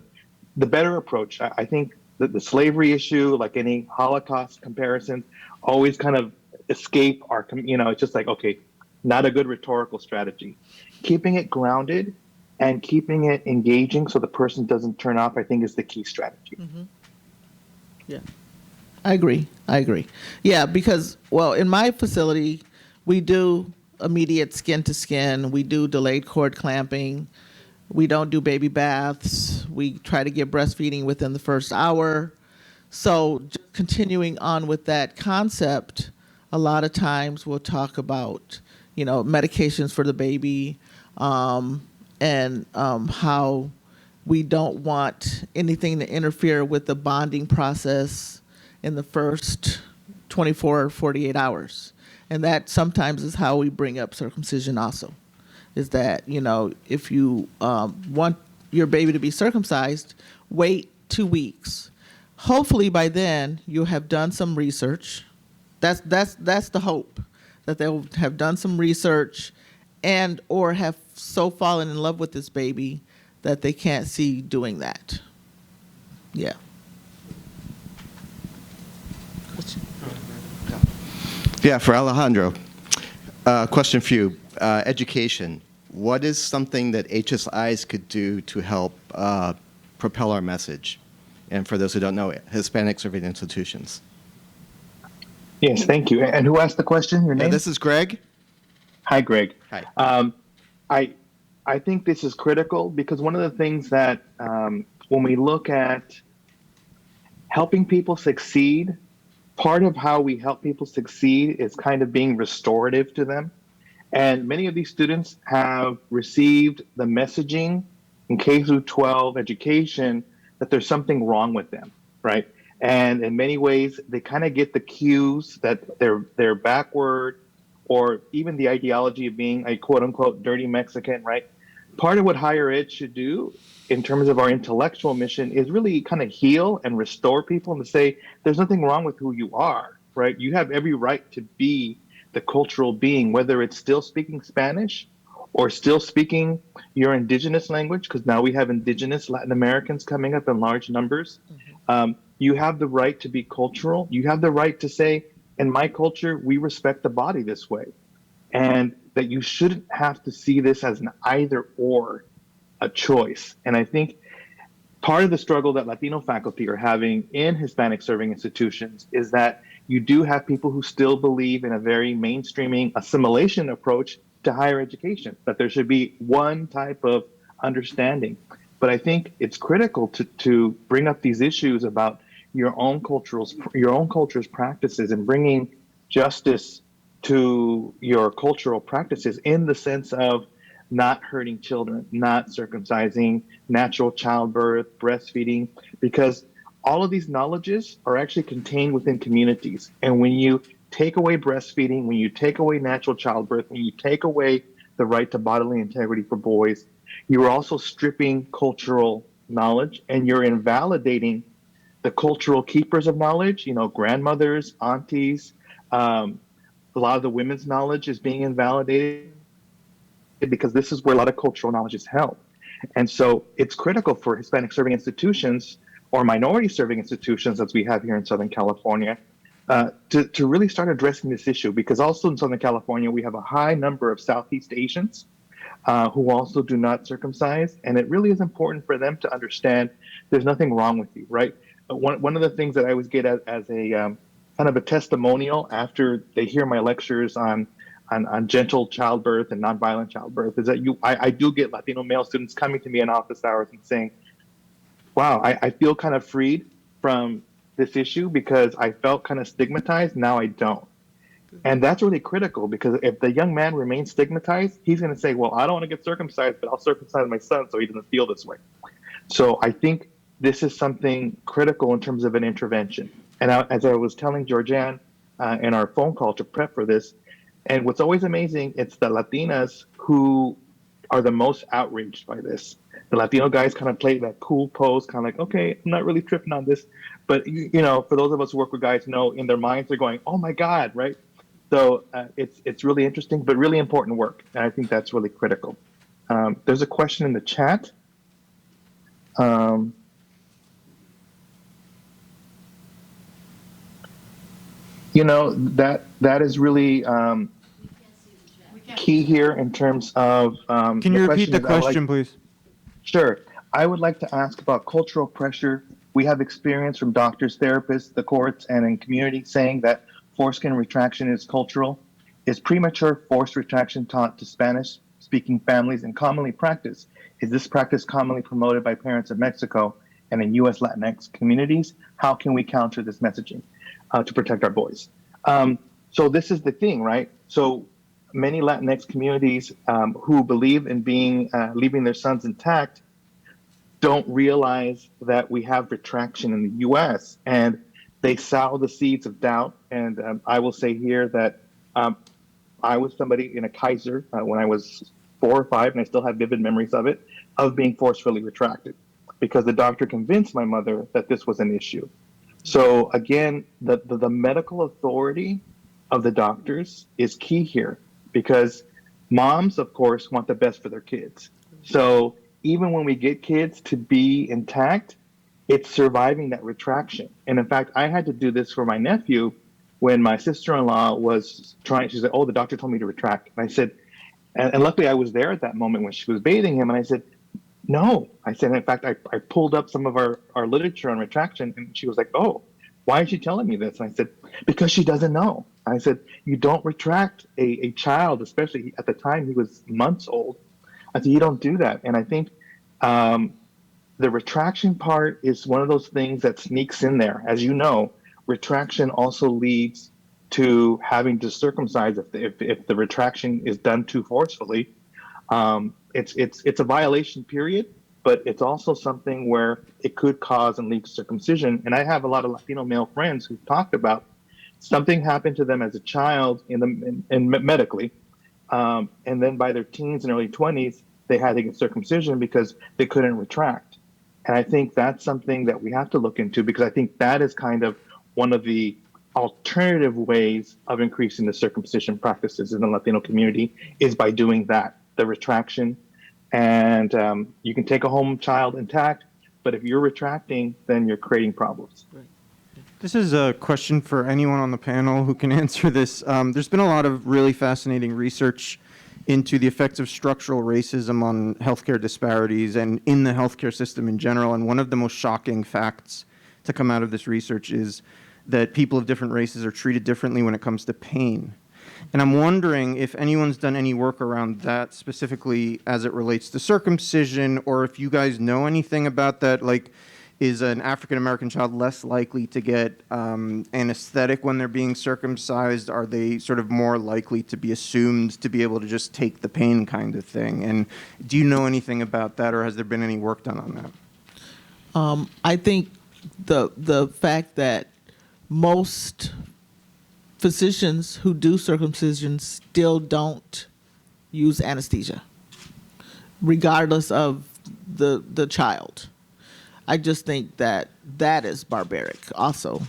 the better approach. I think that the slavery issue, like any Holocaust comparisons, always kind of escape our, it's just like, okay, not a good rhetorical strategy. Keeping it grounded and keeping it engaging so the person doesn't turn off, I think, is the key strategy. Mm-hmm. Yeah, I agree. Yeah, because, in my facility, we do immediate skin to skin. We do delayed cord clamping. We don't do baby baths. We try to get breastfeeding within the first hour. So just continuing on with that concept, a lot of times we'll talk about, medications for the baby, and how we don't want anything to interfere with the bonding process in the first 24 or 48 hours. And that sometimes is how we bring up circumcision also, is that, if you want your baby to be circumcised, wait 2 weeks. Hopefully by then you'll have done some research. That's the hope, that they'll have done some research and or have so fallen in love with this baby that they can't see doing that. Yeah. Yeah, for Alejandro. Question for you. Education. What is something that HSIs could do to help propel our message? And for those who don't know, Hispanic Surveyed Institutions. Yes, thank you. And who asked the question? Your name? This is Greg. Hi, Greg. Hi. I think this is critical because one of the things that when we look at helping people succeed, part of how we help people succeed is kind of being restorative to them. And many of these students have received the messaging in K through 12 education that there's something wrong with them, right? And in many ways, they kind of get the cues that they're backward, or even the ideology of being a quote unquote dirty Mexican, right? Part of what higher ed should do in terms of our intellectual mission is really kind of heal and restore people and to say there's nothing wrong with who you are, right? You have every right to be the cultural being, whether it's still speaking Spanish or still speaking your indigenous language, because now we have indigenous Latin Americans coming up in large numbers. You have the right to be cultural. You have the right to say, in my culture, we respect the body this way. And that you shouldn't have to see this as an either or, a choice. And I think part of the struggle that Latino faculty are having in Hispanic serving institutions is that you do have people who still believe in a very mainstreaming assimilation approach to higher education, that there should be one type of understanding. But I think it's critical to bring up these issues about your own culture's practices and bringing justice to your cultural practices in the sense of not hurting children, not circumcising, natural childbirth, breastfeeding, because all of these knowledges are actually contained within communities. And when you take away breastfeeding, when you take away natural childbirth, when you take away the right to bodily integrity for boys, you're also stripping cultural knowledge and you're invalidating the cultural keepers of knowledge, grandmothers, aunties. A lot of the women's knowledge is being invalidated because this is where a lot of cultural knowledge is held. And so it's critical for Hispanic serving institutions or minority serving institutions, as we have here in Southern California, to really start addressing this issue, because also in Southern California, we have a high number of Southeast Asians who also do not circumcise. And it really is important for them to understand there's nothing wrong with you, right? One of the things that I always get as a kind of a testimonial after they hear my lectures on gentle childbirth and nonviolent childbirth is that I do get Latino male students coming to me in office hours and saying, wow, I feel kind of freed from this issue because I felt kind of stigmatized. Now I don't. And that's really critical, because if the young man remains stigmatized, he's going to say, well, I don't want to get circumcised, but I'll circumcise my son so he doesn't feel this way. So I think this is something critical in terms of an intervention. And as I was telling Georgianne in our phone call to prep for this, and what's always amazing, it's the Latinas who are the most outraged by this. The Latino guys kind of play that cool pose, kind of like, okay, I'm not really tripping on this. But, for those of us who work with guys, in their minds, they're going, oh my God, right? So it's really interesting, but really important work. And I think that's really critical. There's a question in the chat. That is really key here in terms of. Can you repeat the question, please? Sure. I would like to ask about cultural pressure. We have experience from doctors, therapists, the courts, and in community saying that foreskin retraction is cultural. Is premature forced retraction taught to Spanish-speaking families and commonly practiced? Is this practice commonly promoted by parents in Mexico and in U.S. Latinx communities? How can we counter this messaging to protect our boys? So this is the thing, right? So many Latinx communities who believe in leaving their sons intact don't realize that we have retraction in the U.S. and they sow the seeds of doubt. And I will say here that I was somebody in a Kaiser when I was 4 or 5, and I still have vivid memories of it, of being forcefully retracted because the doctor convinced my mother that this was an issue. So again, the medical authority of the doctors is key here, because moms, of course, want the best for their kids. So even when we get kids to be intact, it's surviving that retraction. And in fact, I had to do this for my nephew when my sister-in-law was trying. She said, oh, the doctor told me to retract. And I said, and luckily I was there at that moment when she was bathing him. And I said, no. I said, in fact, I pulled up some of our literature on retraction. And she was like, oh, why is she telling me this? And I said, because she doesn't know. I said, you don't retract a child, especially at the time he was months old. I said, you don't do that. And I think the retraction part is one of those things that sneaks in there. As you know, retraction also leads to having to circumcise if the retraction is done too forcefully. It's a violation, period. but it's also something where it could cause and lead to circumcision. And I have a lot of Latino male friends who've talked about something happened to them as a child in medically, and then by their teens and early 20s, they had to get circumcision because they couldn't retract. And I think that's something that we have to look into, because I think that is kind of one of the alternative ways of increasing the circumcision practices in the Latino community is by doing that, the retraction. And you can take a home child intact, but if you're retracting, then you're creating problems. This is a question for anyone on the panel who can answer this. There's been a lot of really fascinating research into the effects of structural racism on healthcare disparities and in the healthcare system in general. And one of the most shocking facts to come out of this research is that people of different races are treated differently when it comes to pain. And I'm wondering if anyone's done any work around that specifically as it relates to circumcision, or if you guys know anything about that. Like, is an African-American child less likely to get anesthetic when they're being circumcised? Are they sort of more likely to be assumed to be able to just take the pain kind of thing? And do you know anything about that, or has there been any work done on that? I think the fact that most physicians who do circumcision still don't use anesthesia, regardless of the child. I just think that that is barbaric. Also,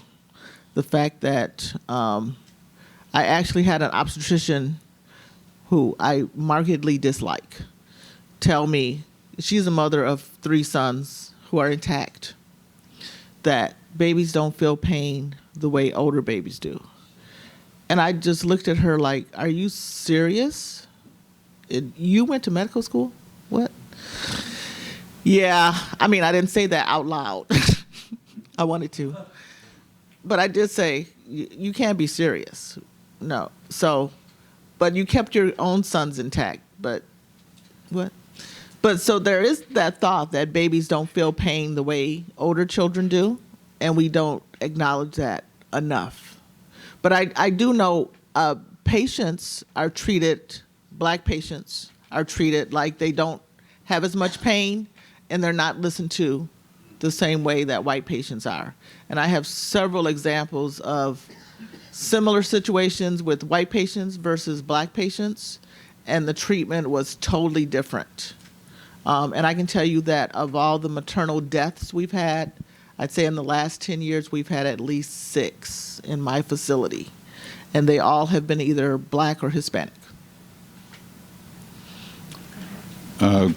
the fact that I actually had an obstetrician who I markedly dislike tell me, she's a mother of 3 sons who are intact, that babies don't feel pain the way older babies do. And I just looked at her like, are you serious? You went to medical school? What? Yeah, I mean, I didn't say that out loud. I wanted to. But I did say, you can't be serious. No. So, but you kept your own sons intact. But what? But so there is that thought that babies don't feel pain the way older children do, and we don't acknowledge that enough. But I do know patients are treated, Black patients are treated like they don't have as much pain, and they're not listened to the same way that white patients are. And I have several examples of similar situations with white patients versus Black patients, and the treatment was totally different. And I can tell you that of all the maternal deaths we've had, I'd say in the last 10 years, we've had at least 6 in my facility. And they all have been either Black or Hispanic. I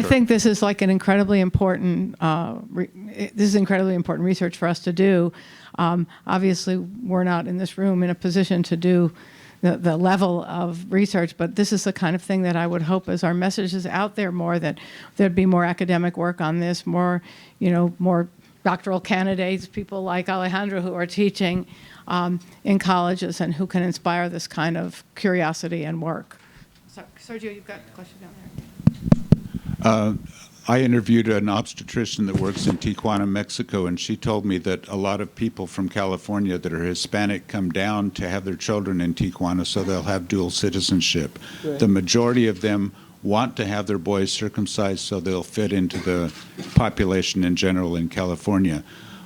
think this is like an incredibly important, incredibly important research for us to do. Obviously, we're not in this room in a position to do the level of research, but this is the kind of thing that I would hope, as our message is out there more, that there'd be more academic work on this, more, more doctoral candidates, people like Alejandro who are teaching in colleges and who can inspire this kind of curiosity and work. So, Sergio, you've got a question down there. I interviewed an obstetrician that works in Tijuana, Mexico, and she told me that a lot of people from California that are Hispanic come down to have their children in Tijuana so they'll have dual citizenship. Right. The majority of them want to have their boys circumcised so they'll fit into the population in general in California.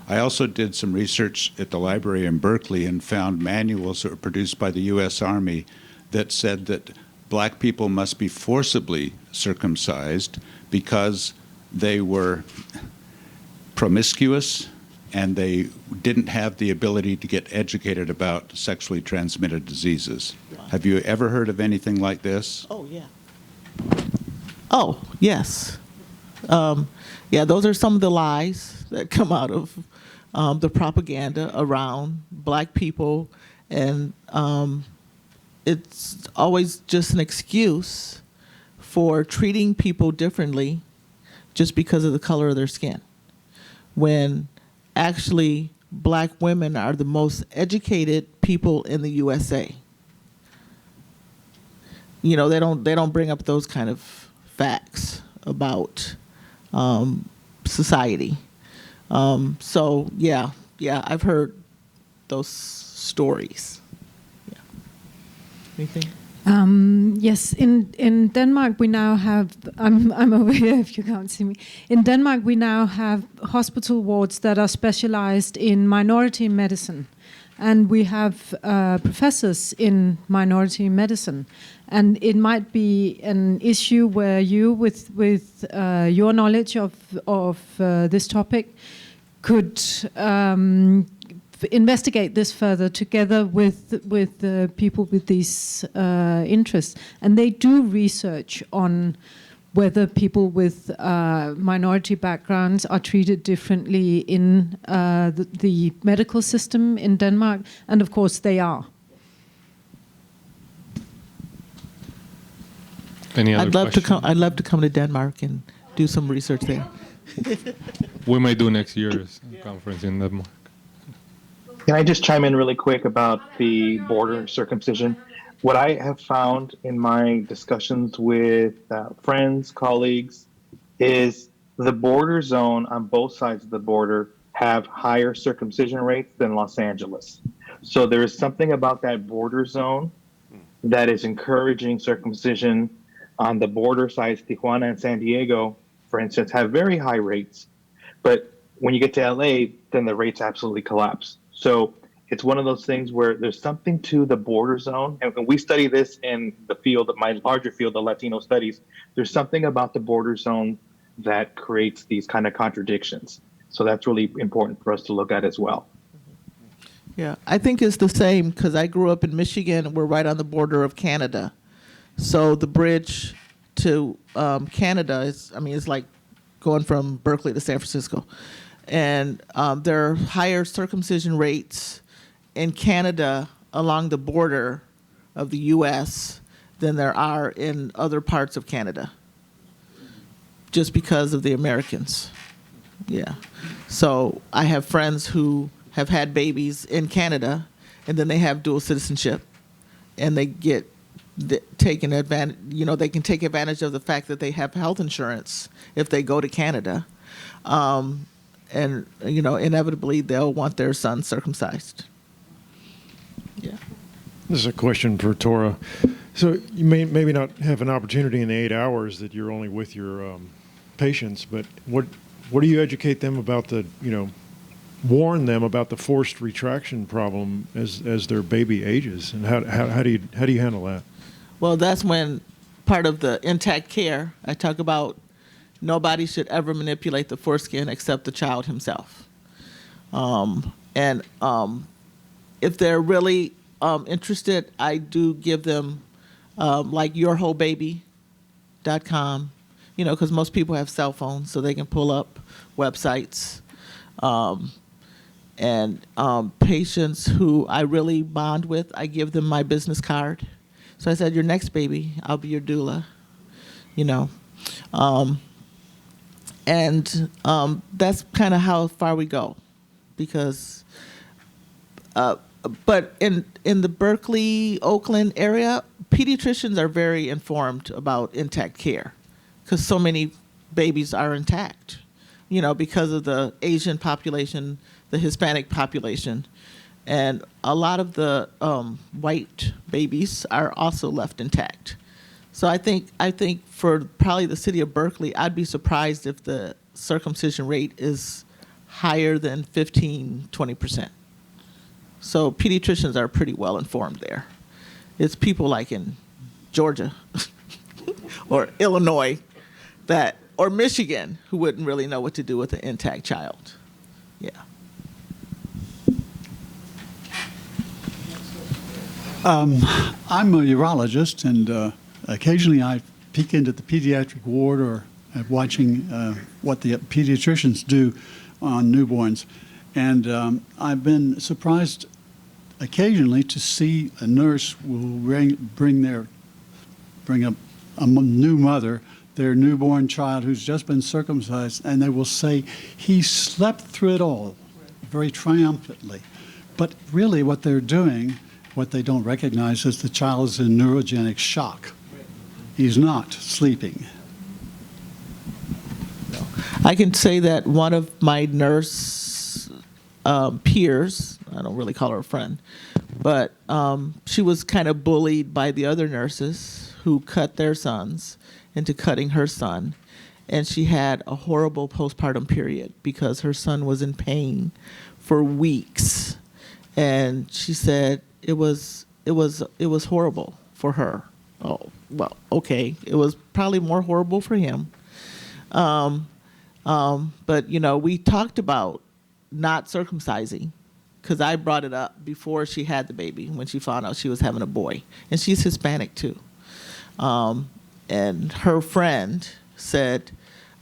I also did some research at the library in Berkeley and found manuals that were produced by the U.S. Army that said that Black people must be forcibly circumcised because they were promiscuous and they didn't have the ability to get educated about sexually transmitted diseases. Wow. Have you ever heard of anything like this? Oh, yeah. Oh, yes. Yeah, those are some of the lies that come out of the propaganda around Black people, and it's always just an excuse for treating people differently just because of the color of their skin, when actually Black women are the most educated people in the USA. They don't bring up those kind of facts about society. So yeah, I've heard those stories. Yeah. Anything? Yes, in Denmark we now have, I'm over here if you can't see me. In Denmark we now have hospital wards that are specialized in minority medicine. And we have professors in minority medicine. And it might be an issue where you, with your knowledge of this topic, could investigate this further together with people with these interests. And they do research on whether people with minority backgrounds are treated differently in the medical system in Denmark, and of course they are. Any other I'd love to come. questions? I'd love to come to Denmark and do some research there. We may do next year's conference in Denmark. Can I just chime in really quick about the border circumcision? What I have found in my discussions with friends, colleagues, is the border zone on both sides of the border have higher circumcision rates than Los Angeles. So there is something about that border zone that is encouraging circumcision. On the border sides, Tijuana and San Diego, for instance, have very high rates. But when you get to LA, then the rates absolutely collapse. So it's one of those things where there's something to the border zone. And we study this in the field, my larger field, the Latino studies. There's something about the border zone that creates these kind of contradictions. So that's really important for us to look at as well. Yeah, I think it's the same because I grew up in Michigan. We're right on the border of Canada. So the bridge to Canada is, it's like going from Berkeley to San Francisco. And there are higher circumcision rates in Canada along the border of the U.S. than there are in other parts of Canada, just because of the Americans. Yeah. So I have friends who have had babies in Canada, and then they have dual citizenship, and they get taken advantage. They can take advantage of the fact that they have health insurance if they go to Canada. And inevitably they'll want their son circumcised. Yeah. This is a question for Tora. So you may maybe not have an opportunity in the 8 hours that you're only with your patients, but what do you educate them about warn them about the forced retraction problem as their baby ages, and how do you handle that? Well, that's when part of the intact care I talk about. Nobody should ever manipulate the foreskin except the child himself. If they're really interested, I do give them like yourwholebaby.com, because most people have cell phones, so they can pull up websites. Patients who I really bond with, I give them my business card. So I said, your next baby, I'll be your doula, that's kind of how far we go, because, but in the Berkeley, Oakland area, pediatricians are very informed about intact care, because so many babies are intact, because of the Asian population, the Hispanic population, and a lot of the white babies are also left intact. So I think for probably the city of Berkeley, I'd be surprised if the circumcision rate is higher than 15-20%. So pediatricians are pretty well informed there. It's people like in Georgia or Illinois or Michigan who wouldn't really know what to do with an intact child. Yeah. I'm a urologist, and occasionally I peek into the pediatric ward or watching what the pediatricians do on newborns. And I've been surprised occasionally to see a nurse will bring a new mother their newborn child who's just been circumcised, and they will say, he slept through it all, very triumphantly. But really what they're doing, what they don't recognize, is the child is in neurogenic shock. He's not sleeping. I can say that one of my nurse peers. I don't really call her a friend, but she was kind of bullied by the other nurses who cut their sons into cutting her son. And she had a horrible postpartum period because her son was in pain for weeks. And she said it was horrible for her. Oh, well, okay. It was probably more horrible for him. But, you know, we talked about not circumcising because I brought it up before she had the baby when she found out she was having a boy. And she's Hispanic, too. And her friend said,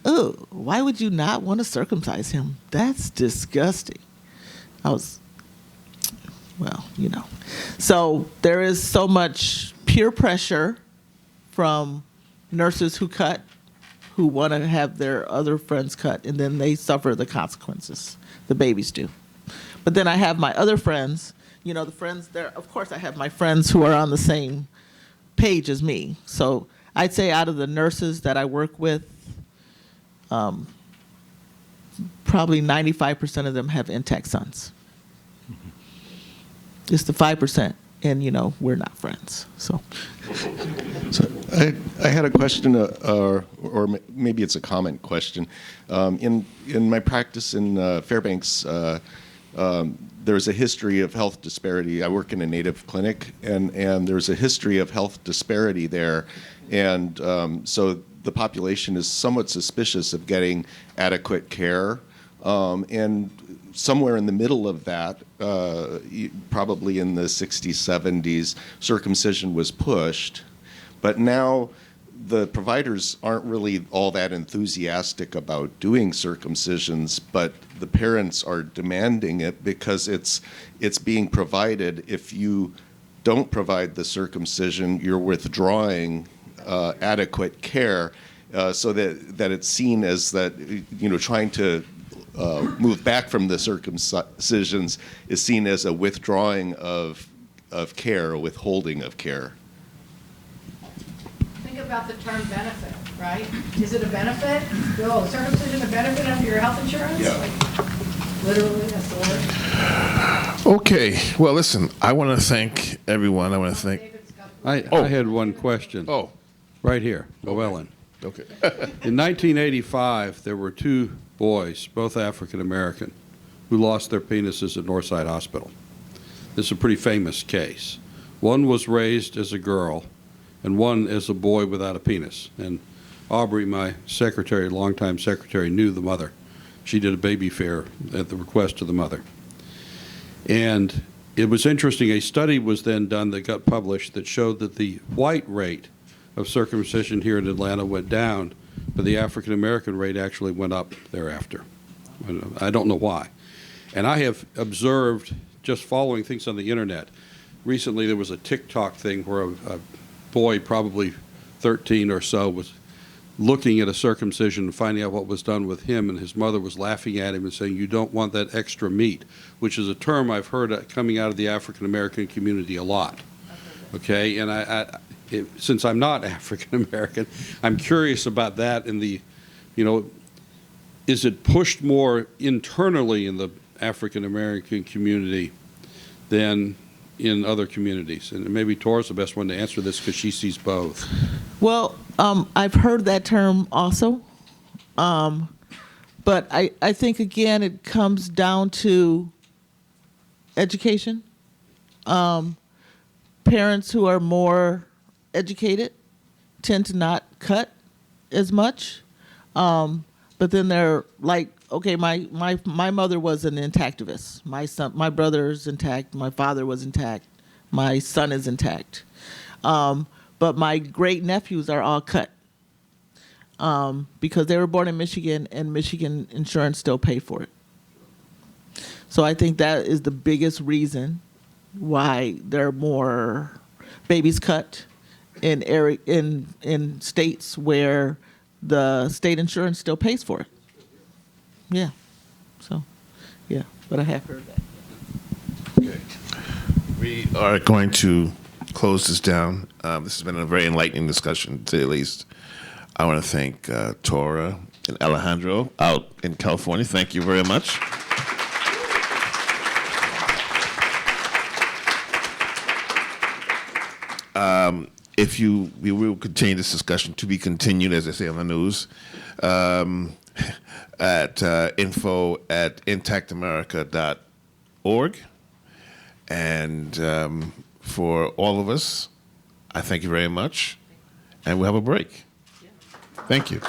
"Oh, why would you not want to circumcise him? That's disgusting." I was, well, you know. So there is so much peer pressure from nurses who cut, who want to have their other friends cut, and then they suffer the consequences. The babies do. But then I have my other friends, you know, the friends there. Of course, I have my friends who are on the same page as me. So I'd say out of the nurses that I work with, probably 95% of them have intact sons. It's the 5%, and you know we're not friends. So I had a question, or maybe it's a comment question. In my practice in Fairbanks, there's a history of health disparity. I work in a Native clinic, and there's a history of health disparity there, and so the population is somewhat suspicious of getting adequate care, and somewhere in the middle of that, probably in the 60s, 70s, circumcision was pushed, but now the providers aren't really all that enthusiastic about doing circumcisions, but the parents are demanding it because it's being provided. If you don't provide the circumcision, you're withdrawing adequate care, so that it's seen as that, you know, trying to move back from the circumcisions is seen as a withdrawing of care, a withholding of care. Think about the term benefit, right? Is it a benefit? Oh, circumcision a benefit under your health insurance? Yeah. Like, literally, that's the word. Okay. Well, listen, I want to thank everyone. I want to thank. I had one question. Oh. Right here, Llewellyn. Okay. In 1985, there were two boys, both African American, who lost their penises at Northside Hospital. This is a pretty famous case. One was raised as a girl, and one as a boy without a penis. And Aubrey, my secretary, longtime secretary, knew the mother. She did a baby fair at the request of the mother. And it was interesting. A study was then done that got published that showed that the white rate of circumcision here in Atlanta went down, but the African American rate actually went up thereafter. I don't know why. And I have observed, just following things on the internet, recently there was a TikTok thing where a boy, probably 13 or so, was looking at a circumcision and finding out what was done with him, and his mother was laughing at him and saying, "You don't want that extra meat," which is a term I've heard coming out of the African American community a lot. Okay, and since I'm not African American, I'm curious about that. In the, you know, is it pushed more internally in the African American community than in other communities? And maybe Tora's the best one to answer this because she sees both. Well, I've heard that term also, but I think again it comes down to education. Parents who are more educated tend to not cut as much, but then they're like, okay, my mother was an intactivist. My brother's intact. My father was intact. My son is intact. But my great nephews are all cut because they were born in Michigan, and Michigan insurance still pay for it. So I think that is the biggest reason why there are more babies cut in states where the state insurance still pays for it. Yeah. So, yeah, but I have heard that. Okay. We are going to close this down. This has been a very enlightening discussion, to say the least. I want to thank Tora and Alejandro out in California. Thank you very much. If you, we will continue this discussion to be continued, as they say on the news, at info@intactamerica.org. And for all of us, I thank you very much, and we'll have a break. Thank you.